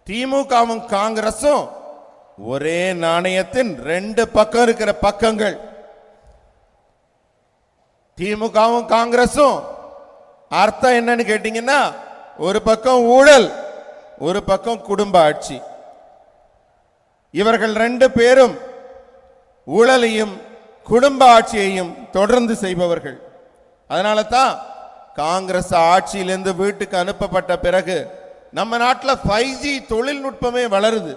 திமுகவும் காங்கிரசும் ஒரே நாணயத்தின் ரெண்டு பக்கம் இருக்கிற பக்கங்கள். திமுகவும் காங்கிரசும் அர்த்தம் என்னன்னு கேட்டீங்கன்னா, ஒரு பக்கம் ஊழல், ஒரு பக்கம் குடும்ப ஆட்சி. இவர்கள் ரெண்டு பேரும் ஊழலையும் குடும்ப ஆட்சியையும் தொடர்ந்து செய்பவர்கள். அதனால தான் காங்கிரஸ் ஆட்சியிலிருந்து வீட்டுக்கு அனுப்பப்பட்ட பிறகு நம்ம நாட்டில் 5G தொழில்நுட்பமே வளருது.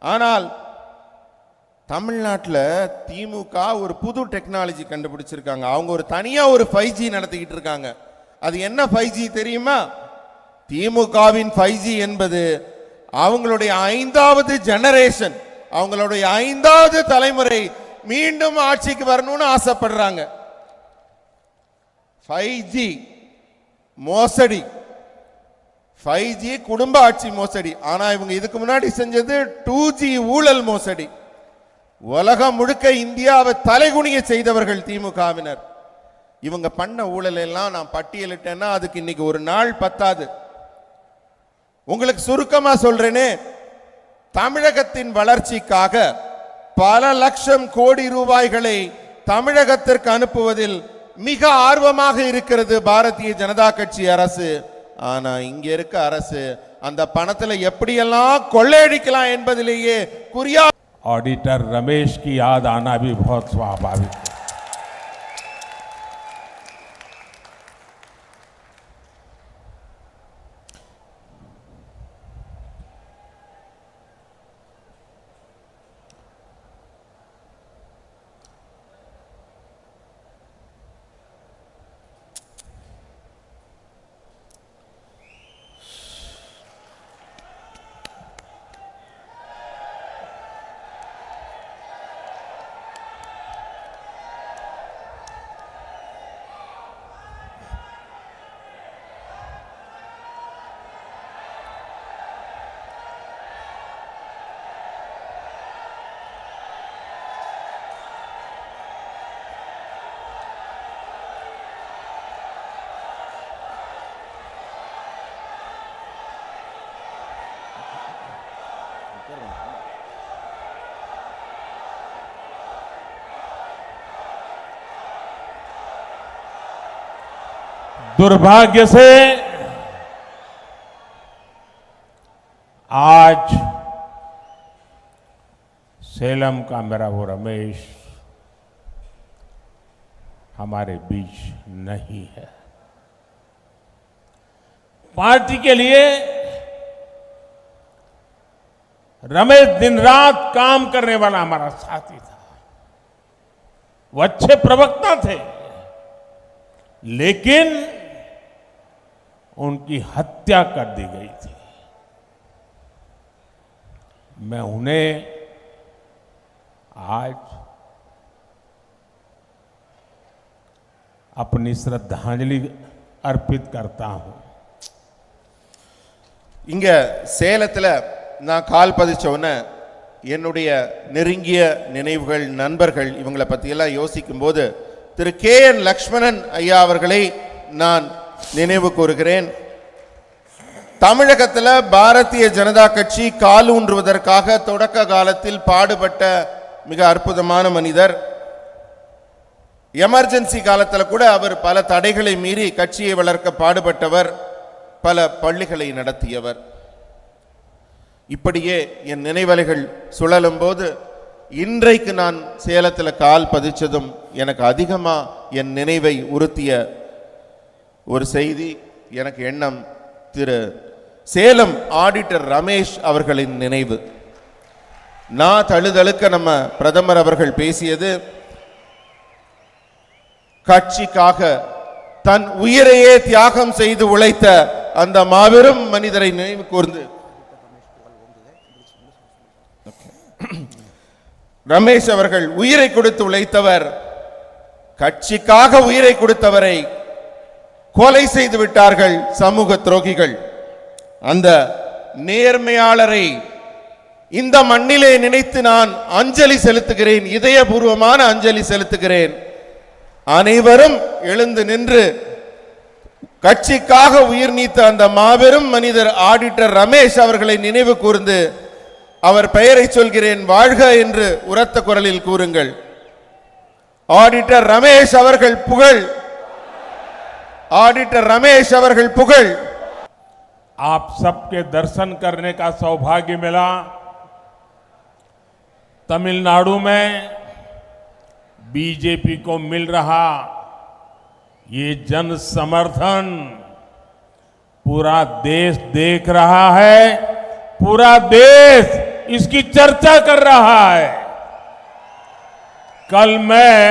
ஆனால் தமிழ்நாட்டில் திமுக ஒரு புது டெக்னாலஜி கண்டுபிடிச்சிருக்காங்க. அவங்க ஒரு தனியா ஒரு 5G நடத்திக்கிட்டு இருக்காங்க. அது என்ன 5G தெரியுமா? திமுகவின் 5G என்பது அவங்களுடைய 5வது ஜெனரேஷன், அவங்களுடைய 5வது தலைமுறை மீண்டும் ஆட்சிக்கு வரணும்னு ஆசைப்படுறாங்க. 5G மோசடி, 5G குடும்ப ஆட்சி மோசடி. ஆனா இவங்க இதுக்கு முன்னாடி செஞ்சது 2G ஊழல் மோசடி. உலகம் முழுக்க இந்தியாவை தலைகுனிய செய்தவர்கள் திமுகவினர். இவங்க பண்ண ஊழல் எல்லாம் நான் பட்டியலிட்டேன்னா அதுக்கு இன்னைக்கு ஒரு நாள் பத்தாது. உங்களுக்கு சுருக்கமா சொல்றேனே, தமிழகத்தின் வளர்ச்சிக்காக பல லட்சம் கோடி ரூபாய்களை தமிழகத்திற்கு அனுப்புவதில் மிக ஆர்வமாக இருக்கிறது பாரதிய ஜனதா கட்சி அரசு. ஆனா இங்க இருக்க அரசு அந்த பணத்துல எப்படியெல்லாம் கொள்ளையடிக்கலாம் என்பதிலேயே குறியா. ऑडिटर रमेश की याद आना भी बहुत स्वाभाविक है। दुर्भाग्य से आज सेलम का मेरा वो रमेश हमारे बीच नहीं है। पार्टी के लिए रमेश दिन रात काम करने वाला हमारा साथी था। वो अच्छे प्रवक्ता थे, लेकिन उनकी हत्या कर दी गई थी। मैं उन्हें आज अपनी श्रद्धांजलि अर्पित करता हूं। இங்க சேலத்துல நான் கால் பதிச்சோன்னு என்னுடைய நெருங்கிய நினைவுகள், நண்பர்கள், இவங்களை பற்றியெல்லாம் யோசிக்கும் போது திரு KN லக்ஷ்மணன் ஐயா அவர்களை நான் நினைவு கூறுகிறேன். தமிழகத்தில் பாரதிய ஜனதா கட்சி காலூன்றுவதற்காக தொடக்க காலத்தில் பாடுபட்ட மிக அற்புதமான மனிதர். எமர்ஜென்சி காலத்தில் கூட அவர் பல தடைகளை மீறி கட்சியை வளர்க்க பாடுபட்டவர், பல பள்ளிகளை நடத்தியவர். இப்படியே என் நினைவலைகள் சுழலும் போது இன்றைக்கு நான் சேலத்தில் கால் பதிச்சதும் எனக்கு அதிகமா என் நினைவை உறுத்திய ஒரு செய்தி, எனக்கு எண்ணம் திரு சேலம் ஆடிட்டர் ரமேஷ் அவர்களின் நினைவு. நான் தழுதழுக்க நம்ம பிரதமர் அவர்கள் பேசியது, கட்சிக்காக தன் உயிரையே தியாகம் செய்து உழைத்த அந்த மாபெரும் மனிதரை நினைவு கூர்ந்து ரமேஷ் அவர்கள் உயிரை கொடுத்து உழைத்தவர், கட்சிக்காக உயிரை கொடுத்தவரை கொலை செய்து விட்டார்கள் சமூக துரோகிகள். அந்த நேர்மையாளரை இந்த மண்ணிலே நினைத்து நான் அஞ்சலி செலுத்துகிறேன், இதயபூர்வமான அஞ்சலி செலுத்துகிறேன். அனைவரும் எழுந்து நின்று கட்சிக்காக உயிர் நீத்த அந்த மாபெரும் மனிதர் ஆடிட்டர் ரமேஷ் அவர்களை நினைவு கூர்ந்து அவர் பெயரை சொல்கிறேன், வாழ்க என்று உரத்த குரலில் கூறுங்கள். ஆடிட்டர் ரமேஷ் அவர்கள் புகழ், ஆடிட்டர் ரமேஷ் அவர்கள் புகழ். आप सबके दर्शन करने का सौभाग्य मिला। तमिलनाडु में बीजेपी को मिल रहा ये जन समर्थन पूरा देश देख रहा है, पूरा देश इसकी चर्चा कर रहा है। कल मैं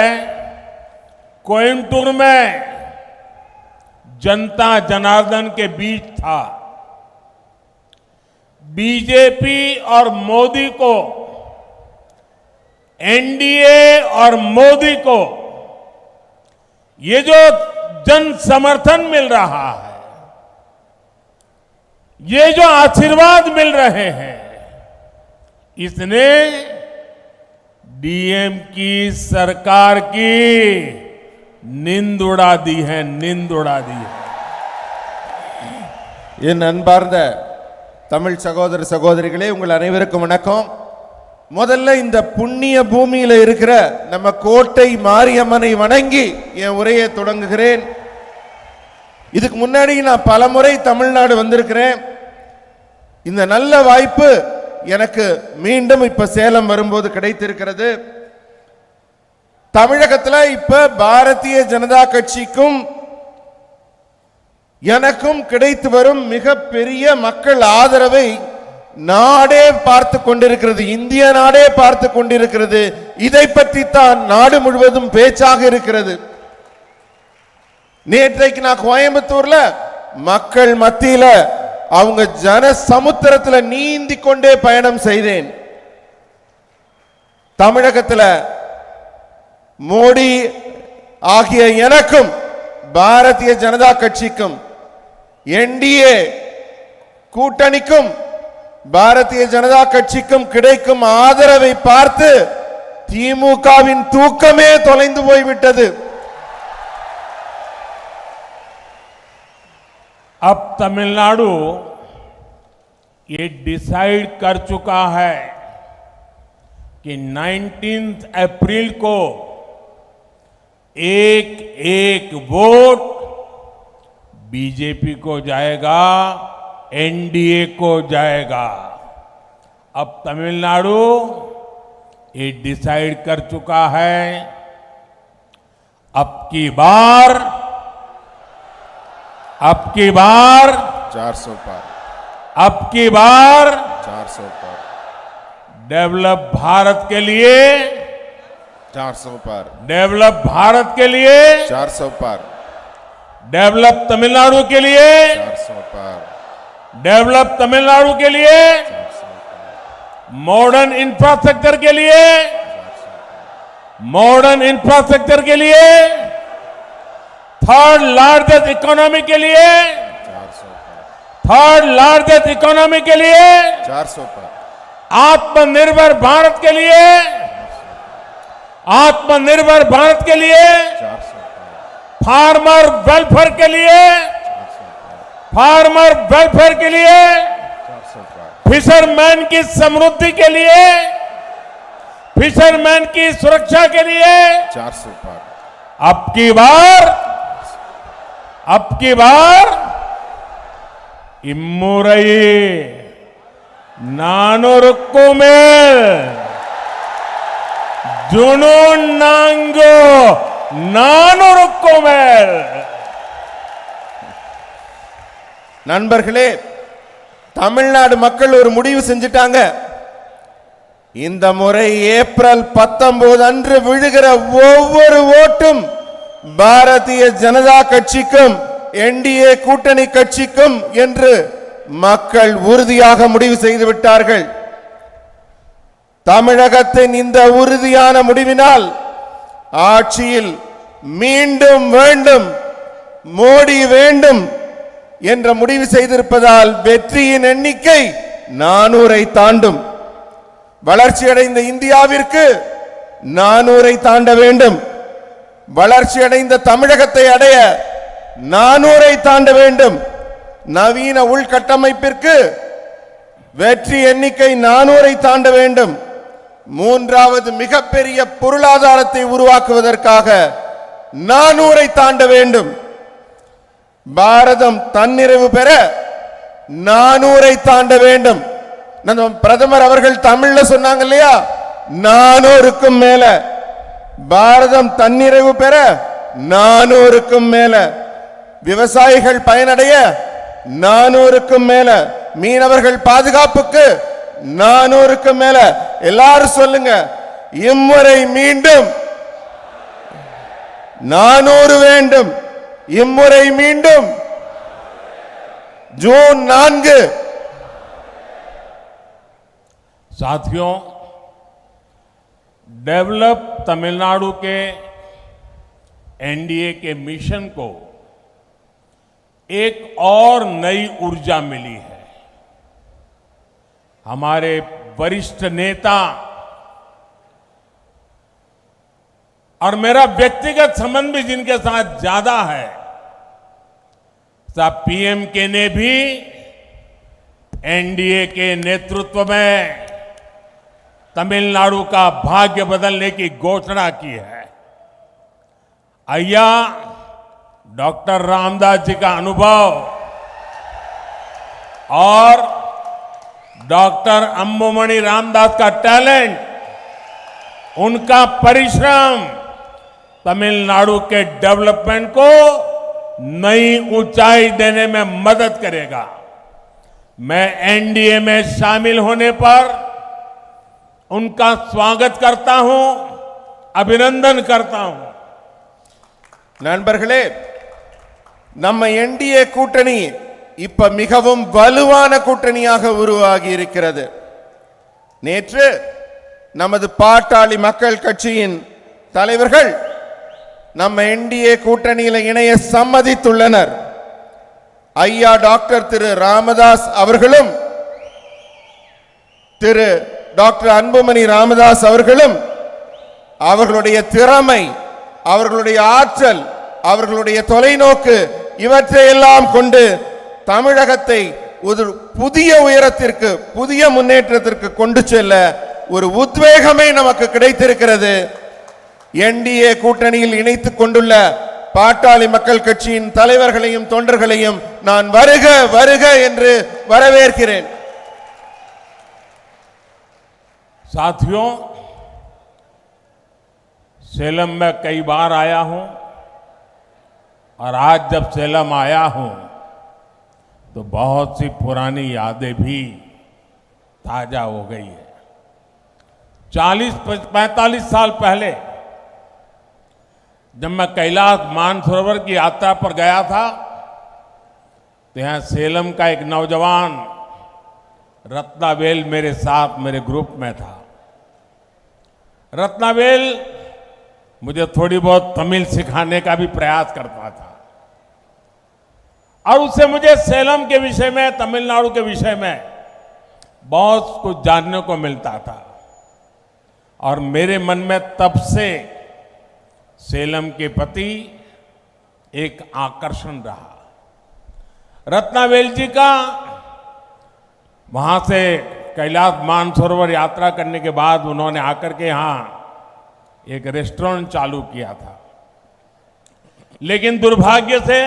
कोयंबटूर में जनता जनार्दन के बीच था। बीजेपी और मोदी को, एनडीए और मोदी को ये जो जन समर्थन मिल रहा है, ये जो आशीर्वाद मिल रहे हैं, इसने डीएम की सरकार की नींद उड़ा दी है, नींद उड़ा दी है। என் அன்பார்ந்த தமிழ் சகோதர சகோதரிகளே, உங்கள் அனைவருக்கும் வணக்கம். முதல்ல இந்த புண்ணிய பூமியில இருக்கிற நம்ம கோட்டை மாரியம்மனை வணங்கி என் உரையை தொடங்குகிறேன். இதுக்கு முன்னாடி நான் பலமுறை தமிழ்நாடு வந்திருக்கிறேன். இந்த நல்ல வாய்ப்பு எனக்கு மீண்டும் இப்ப சேலம் வரும்போது கிடைத்திருக்கிறது. தமிழகத்தில் இப்ப பாரதிய ஜனதா கட்சிக்கும் எனக்கும் கிடைத்து வரும் மிக பெரிய மக்கள் ஆதரவை நாடே பார்த்து கொண்டிருக்கிறது, இந்திய நாடே பார்த்து கொண்டிருக்கிறது. இதை பற்றி தான் நாடு முழுவதும் பேச்சாக இருக்கிறது. நேற்றைக்கு நான் கோயம்புத்தூர்ல மக்கள் மத்தியில அவங்க ஜன சமுத்திரத்துல நீந்தி கொண்டே பயணம் செய்தேன். தமிழகத்தில் மோடி ஆகிய எனக்கும் பாரதிய ஜனதா கட்சிக்கும் என்டிஏ கூட்டணிக்கும் பாரதிய ஜனதா கட்சிக்கும் கிடைக்கும் ஆதரவை பார்த்து திமுகவின் தூக்கமே தொலைந்து போய்விட்டது. अब तमिलनाडु ये डिसाइड कर चुका है कि 19 अप्रैल को एक एक वोट बीजेपी को जाएगा, एनडीए को जाएगा। अब तमिलनाडु ये डिसाइड कर चुका है, अब की बार 400 पार, अब की बार 400 पार, डेवलप भारत के लिए, 400 पार, डेवलप भारत के लिए, 400 पार, डेवलप तमिलनाडु के लिए, 400 पार, डेवलप तमिलनाडु के लिए, मॉडर्न इंफ्रास्ट्रक्चर के लिए, मॉडर्न इंफ्रास्ट्रक्चर के लिए, थर्ड लार्जेस्ट इकोनॉमी के लिए, 400 पार, थर्ड लार्जेस्ट इकोनॉमी के लिए, 400 पार, आत्मनिर्भर भारत के लिए, आत्मनिर्भर भारत के लिए, 400 पार, फार्मर वेलफेयर के लिए, फार्मर वेलफेयर के लिए, 400 पार, फिशरमैन की समृद्धि के लिए, फिशरमैन की सुरक्षा के लिए, 400 पार, अब की बार इम्मुरई नानूरुक्कु मेल जुनून नांगो नानूरुक्कु मेल. நண்பர்களே, தமிழ்நாடு மக்கள் ஒரு முடிவு செஞ்சிட்டாங்க. இந்த முறை ஏப்ரல் 19 அன்று விழுகிற ஒவ்வொரு ஓட்டும் பாரதிய ஜனதா கட்சிக்கும் என்டிஏ கூட்டணி கட்சிக்கும் என்று மக்கள் உறுதியாக முடிவு செய்து விட்டார்கள். தமிழகத்தின் இந்த உறுதியான முடிவினால் ஆட்சியில் மீண்டும் வேண்டும், மோடி வேண்டும் என்ற முடிவு செய்திருப்பதால் வெற்றியின் எண்ணிக்கை 400-ஐ தாண்டும். வளர்ச்சியடைந்த இந்தியாவிற்கு 400-ஐ தாண்ட வேண்டும். வளர்ச்சியடைந்த தமிழகத்தை அடைய 400 தாண்ட வேண்டும். நவீன உள்கட்டமைப்பிற்கு வெற்றி எண்ணிக்கை 400 தாண்ட வேண்டும். மூன்றாவது மிகப்பெரிய பொருளாதாரத்தை உருவாக்குவதற்காக 400 தாண்ட வேண்டும். பாரதம் தன்னிறைவு பெற 400 தாண்ட வேண்டும். நம்ம பிரதமர் அவர்கள் தமிழ்ல சொன்னாங்க இல்லையா, 400க்கும் மேல. பாரதம் தன்னிறைவு பெற 400க்கும் மேல. விவசாயிகள் பயனடைய 400க்கும் மேல. மீனவர்கள் பாதுகாப்புக்கு 400க்கும் மேல. எல்லாரும் சொல்லுங்க, இம்முறை மீண்டும் 400 வேண்டும். இம்முறை மீண்டும் जून 4। साथियों, डेवलप तमिलनाडु के एनडीए के मिशन को एक और नई ऊर्जा मिली है। हमारे वरिष्ठ नेता और मेरा व्यक्तिगत संबंध भी जिनके साथ ज्यादा है, साहब पीएम ने भी एनडीए के नेतृत्व में तमिलनाडु का भाग्य बदलने की घोषणा की है। अय्या डॉक्टर रामदास जी का अनुभव और डॉक्टर अंबुमणि रामदास का टैलेंट, उनका परिश्रम तमिलनाडु के डेवलपमेंट को नई ऊंचाई देने में मदद करेगा। मैं एनडीए में शामिल होने पर उनका स्वागत करता हूं, अभिनंदन करता हूं। நண்பர்களே, நம்ம என்டிஏ கூட்டணி இப்ப மிகவும் வலுவான கூட்டணியாக உருவாகி இருக்கிறது. நேற்று நமது பாட்டாளி மக்கள் கட்சியின் தலைவர்கள் நம்ம என்டிஏ கூட்டணியில இணைய சம்மதித்துள்ளனர். ஐயா டாக்டர் திரு ராமதாஸ் அவர்களும் திரு டாக்டர் அன்புமணி ராமதாஸ் அவர்களும் அவர்களுடைய திறமை, அவர்களுடைய ஆற்றல், அவர்களுடைய தொலைநோக்கு இவற்றையெல்லாம் கொண்டு தமிழகத்தை ஒரு புதிய உயரத்திற்கு, புதிய முன்னேற்றத்திற்கு கொண்டு செல்ல ஒரு உத்வேகமே நமக்கு கிடைத்திருக்கிறது. என்டிஏ கூட்டணியில் இணைத்துக் கொண்டுள்ள பாட்டாளி மக்கள் கட்சியின் தலைவர்களையும் தொண்டர்களையும் நான் வருக வருக என்று வரவேற்கிறேன். साथियों, सेलम में कई बार आया हूं और आज जब सेलम आया हूं तो बहुत सी पुरानी यादें भी ताजा हो गई है। 40-45 साल पहले जब मैं कैलाश मानसरोवर की यात्रा पर गया था तो यहां सेलम का एक नौजवान रत्नावेल मेरे साथ, मेरे ग्रुप में था। रत्नावेल मुझे थोड़ी बहुत तमिल सिखाने का भी प्रयास करता था और उससे मुझे सेलम के विषय में, तमिलनाडु के विषय में बहुत कुछ जानने को मिलता था और मेरे मन में तब से सेलम के प्रति एक आकर्षण रहा। रत्नावेल जी का वहां से कैलाश मानसरोवर यात्रा करने के बाद उन्होंने आकर के यहां एक रेस्टोरेंट चालू किया था, लेकिन दुर्भाग्य से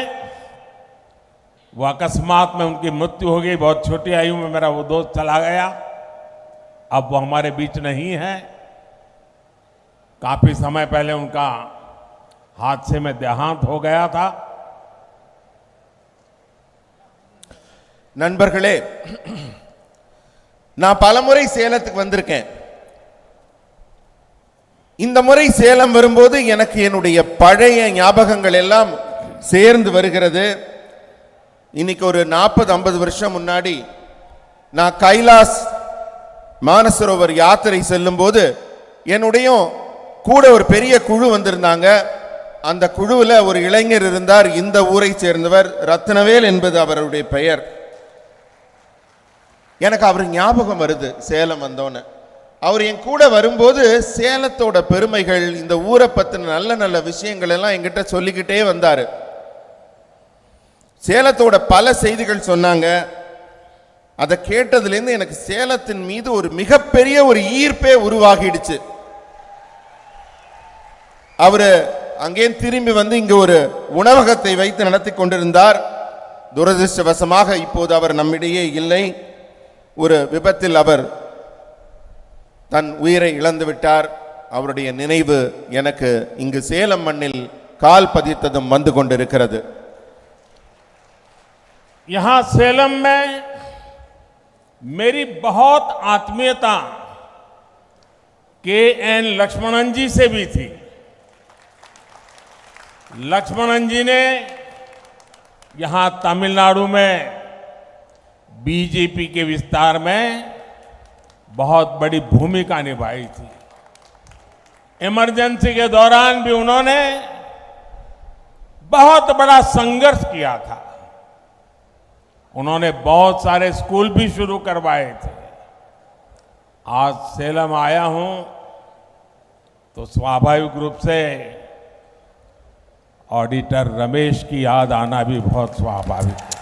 वो अकस्मात में उनकी मृत्यु हो गई। बहुत छोटी आयु में मेरा वो दोस्त चला गया। अब वो हमारे बीच नहीं है। काफी समय पहले उनका हादसे में देहांत हो गया था। நண்பர்களே, நான் பலமுறை சேலத்துக்கு வந்திருக்கேன். இந்த முறை சேலம் வரும்போது எனக்கு என்னுடைய பழைய ஞாபகங்கள் எல்லாம் சேர்ந்து வருகிறது. இன்னைக்கு ஒரு 40-50 வருஷம் முன்னாடி நான் கைலாஸ் மானசரோவர் யாத்திரை செல்லும் போது என்னுடைய கூட ஒரு பெரிய குழு வந்திருந்தாங்க. அந்த குழுவில் ஒரு இளைஞர் இருந்தார், இந்த ஊரை சேர்ந்தவர், ரத்னவேல் என்பது அவருடைய பெயர். எனக்கு அவர் ஞாபகம் வருது சேலம் வந்தோன்னு. அவர் என் கூட வரும்போது சேலத்தோட பெருமைகள், இந்த ஊரை பற்றின நல்ல நல்ல விஷயங்கள் எல்லாம் என்கிட்ட சொல்லிக்கிட்டே வந்தார். சேலத்தோட பல செய்திகள் சொன்னாங்க. அதை கேட்டதுலேருந்து எனக்கு சேலத்தின் மீது ஒரு மிகப்பெரிய ஒரு ஈர்ப்பே உருவாகிடுச்சு. அவரு அங்கே திரும்பி வந்து இங்கு ஒரு உணவகத்தை வைத்து நடத்தி கொண்டிருந்தார். துரதிருஷ்டவசமாக இப்போது அவர் நம்மிடையே இல்லை. ஒரு விபத்தில் அவர் தன் உயிரை இழந்து விட்டார். அவருடைய நினைவு எனக்கு இங்கு சேலம் மண்ணில் கால் பதித்ததும் வந்து கொண்டிருக்கிறது. यहां सेलम में मेरी बहुत आत्मीयता के.एन. लक्ष्मणन जी से भी थी. लक्ष्मणन जी ने यहां तमिलनाडु में बीजेपी के विस्तार में बहुत बड़ी भूमिका निभाई थी. इमरजेंसी के दौरान भी उन्होंने बहुत बड़ा संघर्ष किया था. उन्होंने बहुत सारे स्कूल भी शुरू करवाए थे. आज सेलम आया हूं तो स्वाभाविक रूप से ऑडिटर रमेश की याद आना भी बहुत स्वाभाविक है.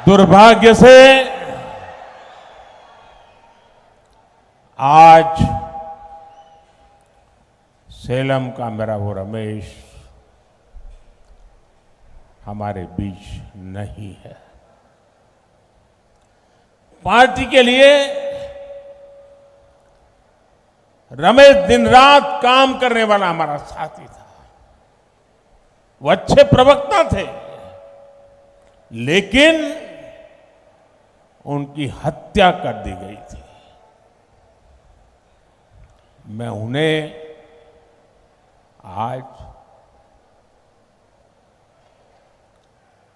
दुर्भाग्य से आज सेलम का मेरा वो रमेश हमारे बीच नहीं है. पार्टी के लिए रमेश दिन रात काम करने वाला हमारा साथी था. वो अच्छे प्रवक्ता थे, लेकिन उनकी हत्या कर दी गई थी. मैं उन्हें आज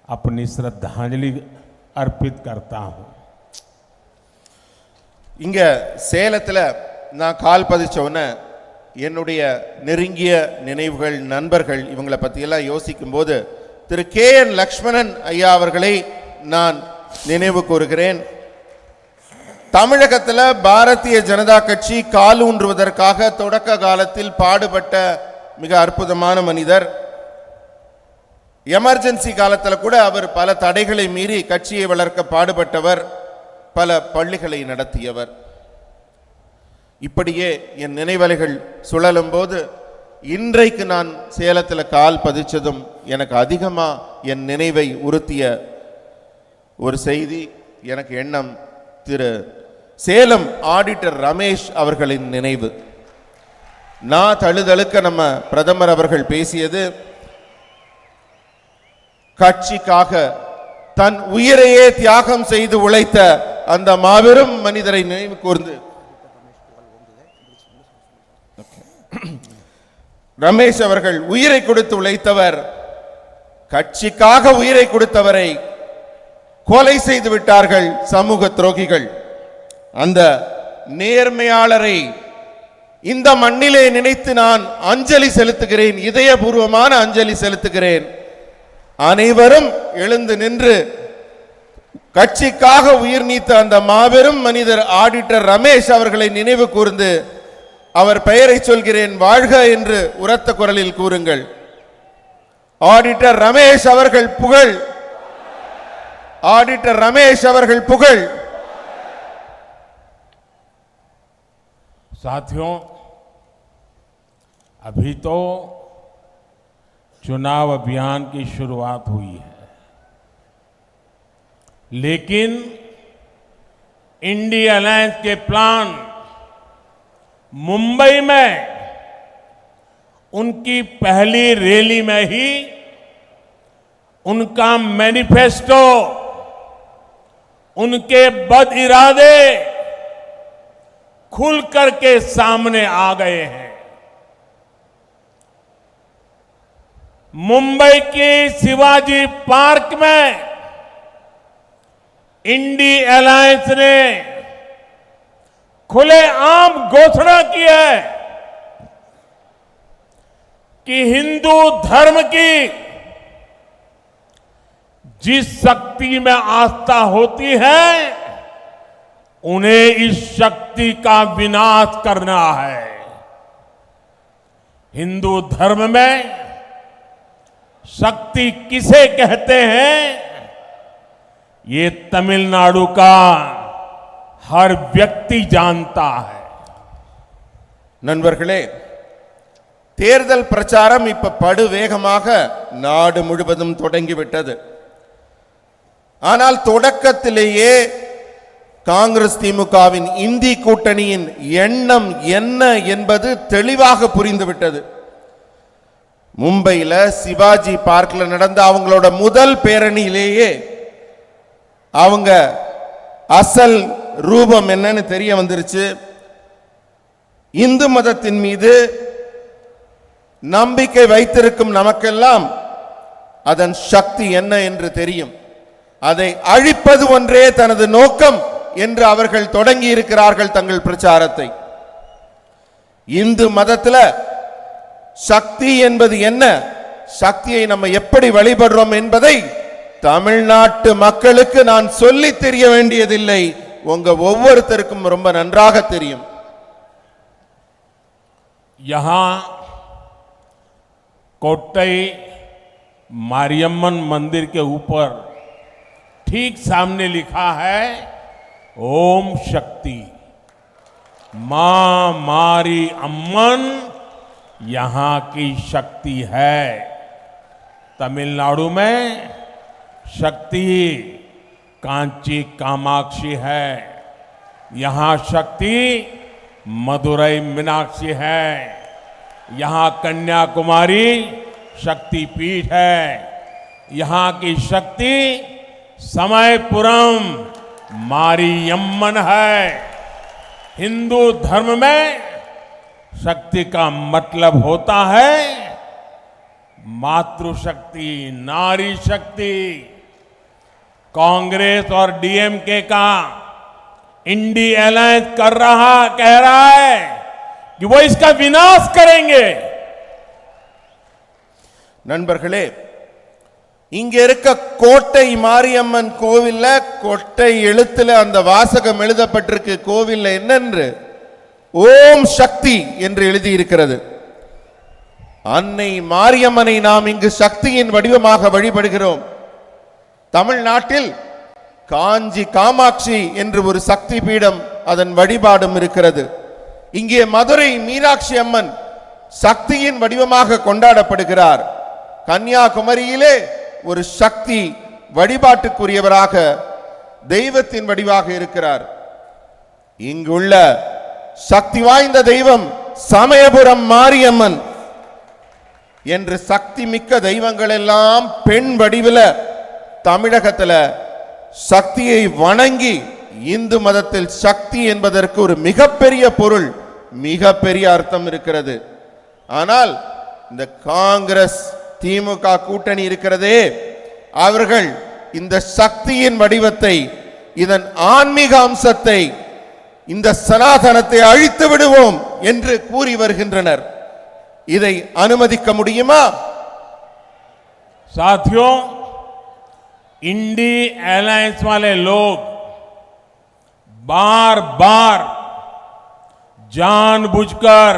अपनी श्रद्धांजलि अर्पित करता हूं. இங்க சேலத்துல நான் கால் பதிச்ச உடனே என்னுடைய நெருங்கிய நினைவுகள், நண்பர்கள் இவங்களை பற்றியெல்லாம் யோசிக்கும் போது திரு கே.என். லக்ஷ்மணன் ஐயா அவர்களை நான் நினைவு கூறுகிறேன். தமிழகத்தில் பாரதிய ஜனதா கட்சி காலூன்றுவதற்காக தொடக்க காலத்தில் பாடுபட்ட மிக அற்புதமான மனிதர். எமர்ஜென்சி காலத்தில் கூட அவர் பல தடைகளை மீறி கட்சியை வளர்க்க பாடுபட்டவர், பல பள்ளிகளை நடத்தியவர். இப்படியே என் நினைவலைகள் சுழலும் போது இன்றைக்கு நான் சேலத்தில் கால் பதிச்சதும் எனக்கு அதிகமா என் நினைவை உறுத்திய ஒரு செய்தி, எனக்கு எண்ணம் திரு சேலம் ஆடிட்டர் ரமேஷ் அவர்களின் நினைவு. நான் தழுதழுக்க நம்ம பிரதமர் அவர்கள் பேசியது, கட்சிக்காக தன் உயிரையே தியாகம் செய்து உழைத்த அந்த மாபெரும் மனிதரை நினைவு கூர்ந்து ரமேஷ் அவர்கள் உயிரை கொடுத்து உழைத்தவர். கட்சிக்காக உயிரை கொடுத்தவரை கொலை செய்து விட்டார்கள் சமூக துரோகிகள். அந்த நேர்மையாளரை இந்த மண்ணிலே நினைத்து நான் அஞ்சலி செலுத்துகிறேன், இதயபூர்வமான அஞ்சலி செலுத்துகிறேன். அனைவரும் எழுந்து நின்று கட்சிக்காக உயிர் நீத்த அந்த மாபெரும் மனிதர் ஆடிட்டர் ரமேஷ் அவர்களை நினைவு கூர்ந்து அவர் பெயரை சொல்கிறேன், வாழ்க என்று உரத்த குரலில் கூறுங்கள். ஆடிட்டர் ரமேஷ் அவர்கள் புகழ், ஆடிட்டர் रमेश அவர்கள் புகழ். साथियों, अभी तो चुनाव अभियान की शुरुआत हुई है, लेकिन इंडी अलायंस के प्लान मुंबई में उनकी पहली रैली में ही उनका मैनिफेस्टो, उनके बद इरादे खुल करके सामने आ गए हैं। मुंबई के शिवाजी पार्क में इंडी अलायंस ने खुलेआम घोषणा की है कि हिंदू धर्म की जिस शक्ति में आस्था होती है, उन्हें इस शक्ति का विनाश करना है। हिंदू धर्म में शक्ति किसे कहते हैं, ये तमिलनाडु का हर व्यक्ति जानता है। நண்பர்களே, தேர்தல் பிரச்சாரம் இப்ப படுவேகமாக நாடு முழுவதும் தொடங்கிவிட்டது. ஆனால் தொடக்கத்திலேயே காங்கிரஸ் திமுகவின் இந்தி கூட்டணியின் எண்ணம் என்ன என்பது தெளிவாக புரிந்துவிட்டது. மும்பையில் சிவாஜி பார்க்ல நடந்த அவங்களோட முதல் பேரணியிலேயே அவங்க அசல் ரூபம் என்னன்னு தெரிய வந்துருச்சு. இந்து மதத்தின் மீது நம்பிக்கை வைத்திருக்கும் நமக்கெல்லாம் அதன் சக்தி என்ன என்று தெரியும். அதை அழிப்பது ஒன்றே தனது நோக்கம் என்று அவர்கள் தொடங்கி இருக்கிறார்கள் தங்கள் பிரச்சாரத்தை. இந்து மதத்துல சக்தி என்பது என்ன, சக்தியை நம்ம எப்படி வழிபடுறோம் என்பதை தமிழ்நாட்டு மக்களுக்கு நான் சொல்லி தெரிய வேண்டியதில்லை, உங்க ஒவ்வொருத்தருக்கும் ரொம்ப நன்றாக தெரியும். यहां कोट्टई मारियम्मन मंदिर के ऊपर ठीक सामने लिखा है ओम शक्ति। मां मारी अम्मन यहां की शक्ति है। तमिलनाडु में शक्ति कांची कामाक्षी है, यहां शक्ति मदुरई मीनाक्षी है, यहां कन्याकुमारी शक्तिपीठ है, यहां की शक्ति समयपुरम मारियम्मन है। हिंदू धर्म में शक्ति का मतलब होता है मातृशक्ति, नारी शक्ति। कांग्रेस और डीएमके का इंडी अलायंस कह रहा है कि वो इसका विनाश करेंगे। நண்பர்களே, இங்க இருக்க கோட்டை மாரியம்மன் கோவில்ல கொட்டை எழுத்துல அந்த வாசகம் எழுதப்பட்டிருக்கு. கோவில்ல என்னென்று ஓம் சக்தி என்று எழுதி இருக்கிறது. அன்னை மாரியம்மனை நாம் இங்கு சக்தியின் வடிவமாக வழிபடுகிறோம். தமிழ்நாட்டில் காஞ்சி காமாட்சி என்று ஒரு சக்தி பீடம், அதன் வழிபாடும் இருக்கிறது. இங்கே மதுரை மீனாட்சி அம்மன் சக்தியின் வடிவமாக கொண்டாடப்படுகிறார். கன்னியாகுமரியிலே ஒரு சக்தி வழிபாட்டுக்குரியவராக தெய்வத்தின் வடிவாக இருக்கிறார். இங்குள்ள சக்தி வாய்ந்த தெய்வம் சமயபுரம் மாரியம்மன் என்று சக்தி மிக்க தெய்வங்கள் எல்லாம் பெண் வடிவில் தமிழகத்தில் சக்தியை வணங்கி, இந்து மதத்தில் சக்தி என்பதற்கு ஒரு மிகப்பெரிய பொருள், மிகப்பெரிய அர்த்தம் இருக்கிறது. ஆனால் இந்த காங்கிரஸ் திமுக கூட்டணி இருக்கிறதே, அவர்கள் இந்த சக்தியின் வடிவத்தை, இதன் ஆன்மீக அம்சத்தை, இந்த சனாதனத்தை அழித்து விடுவோம் என்று கூறி வருகின்றனர். இதை அனுமதிக்க முடியுமா? साथियों, इंडी अलायंस वाले लोग बार बार जानबूझकर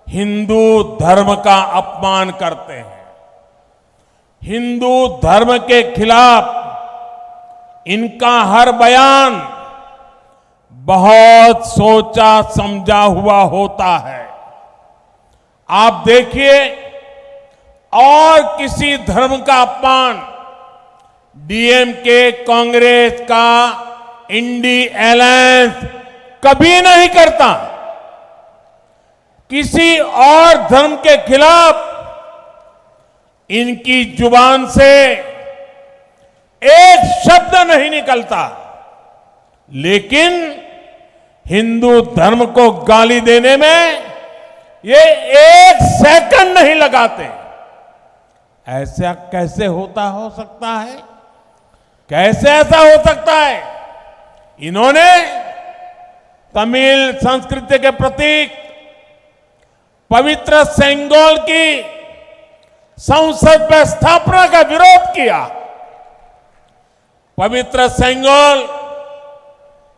हिंदू धर्म का अपमान करते हैं। हिंदू धर्म के खिलाफ इनका हर बयान बहुत सोचा समझा हुआ होता है। आप देखिए, और किसी धर्म का अपमान डीएमके कांग्रेस का इंडी अलायंस कभी नहीं करता। किसी और धर्म के खिलाफ इनकी जुबान से एक शब्द नहीं निकलता, लेकिन हिंदू धर्म को गाली देने में ये एक सेकंड नहीं लगाते। ऐसा कैसे हो सकता है? कैसे ऐसा हो सकता है? इन्होंने तमिल संस्कृति के प्रतीक पवित्र सेंगोल की संसद में स्थापना का विरोध किया। पवित्र सेंगोल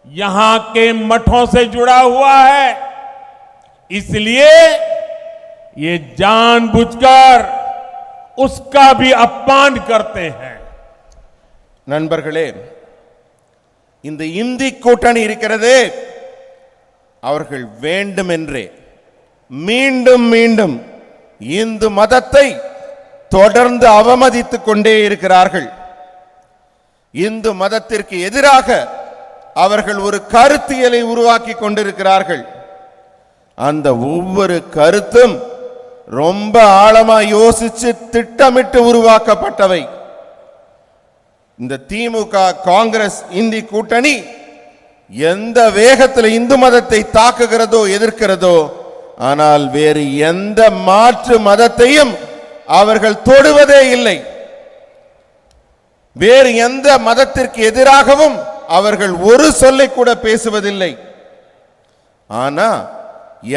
यहां के मठों से जुड़ा हुआ है, इसलिए ये जानबूझकर उसका भी अपमान करते हैं। நண்பர்களே, இந்த இந்தி கூட்டணி இருக்கிறதே, அவர்கள் வேண்டுமென்றே மீண்டும் மீண்டும் இந்து மதத்தை தொடர்ந்து அவமதித்துக் கொண்டே இருக்கிறார்கள். இந்து மதத்திற்கு எதிராக அவர்கள் ஒரு கருத்தியலை உருவாக்கி கொண்டிருக்கிறார்கள். அந்த ஒவ்வொரு கருத்தும் ரொம்ப ஆழமா யோசிச்சு திட்டமிட்டு உருவாக்கப்பட்டவை. இந்த திமுக காங்கிரஸ் இந்தி கூட்டணி எந்த வேகத்தில் இந்து மதத்தை தாக்குகிறதோ எதிர்க்கிறதோ, ஆனால் வேறு எந்த மாற்று மதத்தையும் அவர்கள் தொடுவதே இல்லை. வேறு எந்த மதத்திற்கு எதிராகவும் அவர்கள் ஒரு சொல்லை கூட பேசுவதில்லை. ஆனா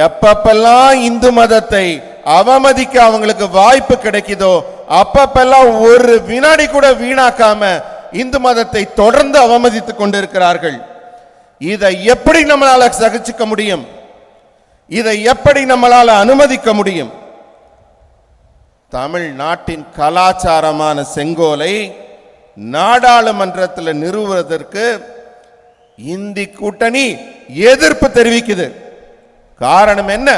எப்பப்பெல்லாம் இந்து மதத்தை அவமதிக்க அவங்களுக்கு வாய்ப்பு கிடைக்குதோ அப்பப்பெல்லாம் ஒரு வினாடி கூட வீணாக்காம இந்து மதத்தை தொடர்ந்து அவமதித்துக் கொண்டிருக்கிறார்கள். இதை எப்படி நம்மளால சகிச்சுக்க முடியும்? இதை எப்படி நம்மளால அனுமதிக்க முடியும்? தமிழ்நாட்டின் கலாச்சாரமான செங்கோலை நாடாளுமன்றத்தில் நிறுவுவதற்கு இந்தி கூட்டணி எதிர்ப்பு தெரிவிக்குது. காரணம் என்ன?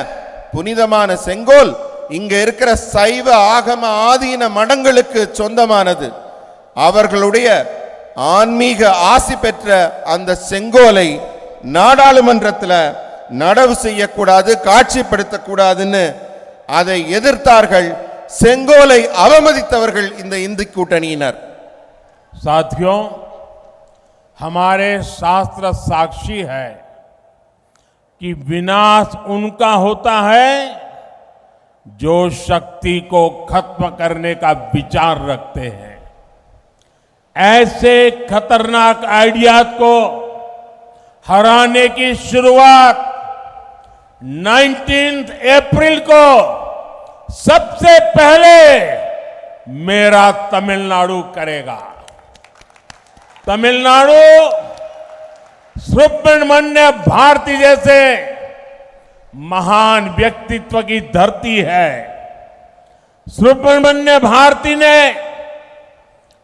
புனிதமான செங்கோல் இங்க இருக்கிற சைவ ஆகம ஆதீன மடங்களுக்கு சொந்தமானது. அவர்களுடைய ஆன்மீக ஆசி பெற்ற அந்த செங்கோலை நாடாளுமன்றத்தில் நடவு செய்யக்கூடாது, காட்சிப்படுத்தக்கூடாதுன்னு அதை எதிர்த்தார்கள். செங்கோலை அவமதித்தவர்கள் இந்த இந்து கூட்டணியினர். साथियों, हमारे शास्त्र साक्षी है कि विनाश उनका होता है जो शक्ति को खत्म करने का विचार रखते हैं। ऐसे खतरनाक आइडियाज को हराने की शुरुआत 19 अप्रैल को सबसे पहले मेरा तमिलनाडु करेगा। तमिलनाडु सुब्रमण्य भारती जैसे महान व्यक्तित्व की धरती है। सुब्रमण्य भारती ने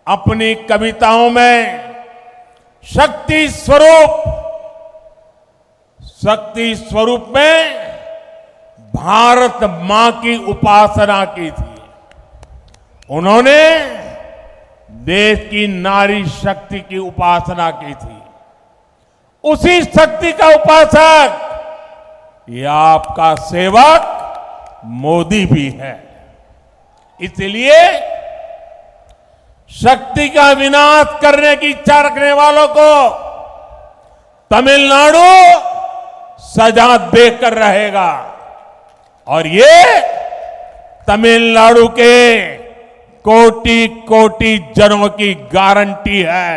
अपनी कविताओं में शक्ति स्वरूप में भारत मां की उपासना की थी। उन्होंने देश की नारी शक्ति की उपासना की थी। उसी शक्ति का उपासक ये आपका सेवक मोदी भी है। इसलिए शक्ति का विनाश करने की इच्छा रखने वालों को तमिलनाडु सजा देकर रहेगा। और ये तमिलनाडु के कोटि कोटि जनों की गारंटी है।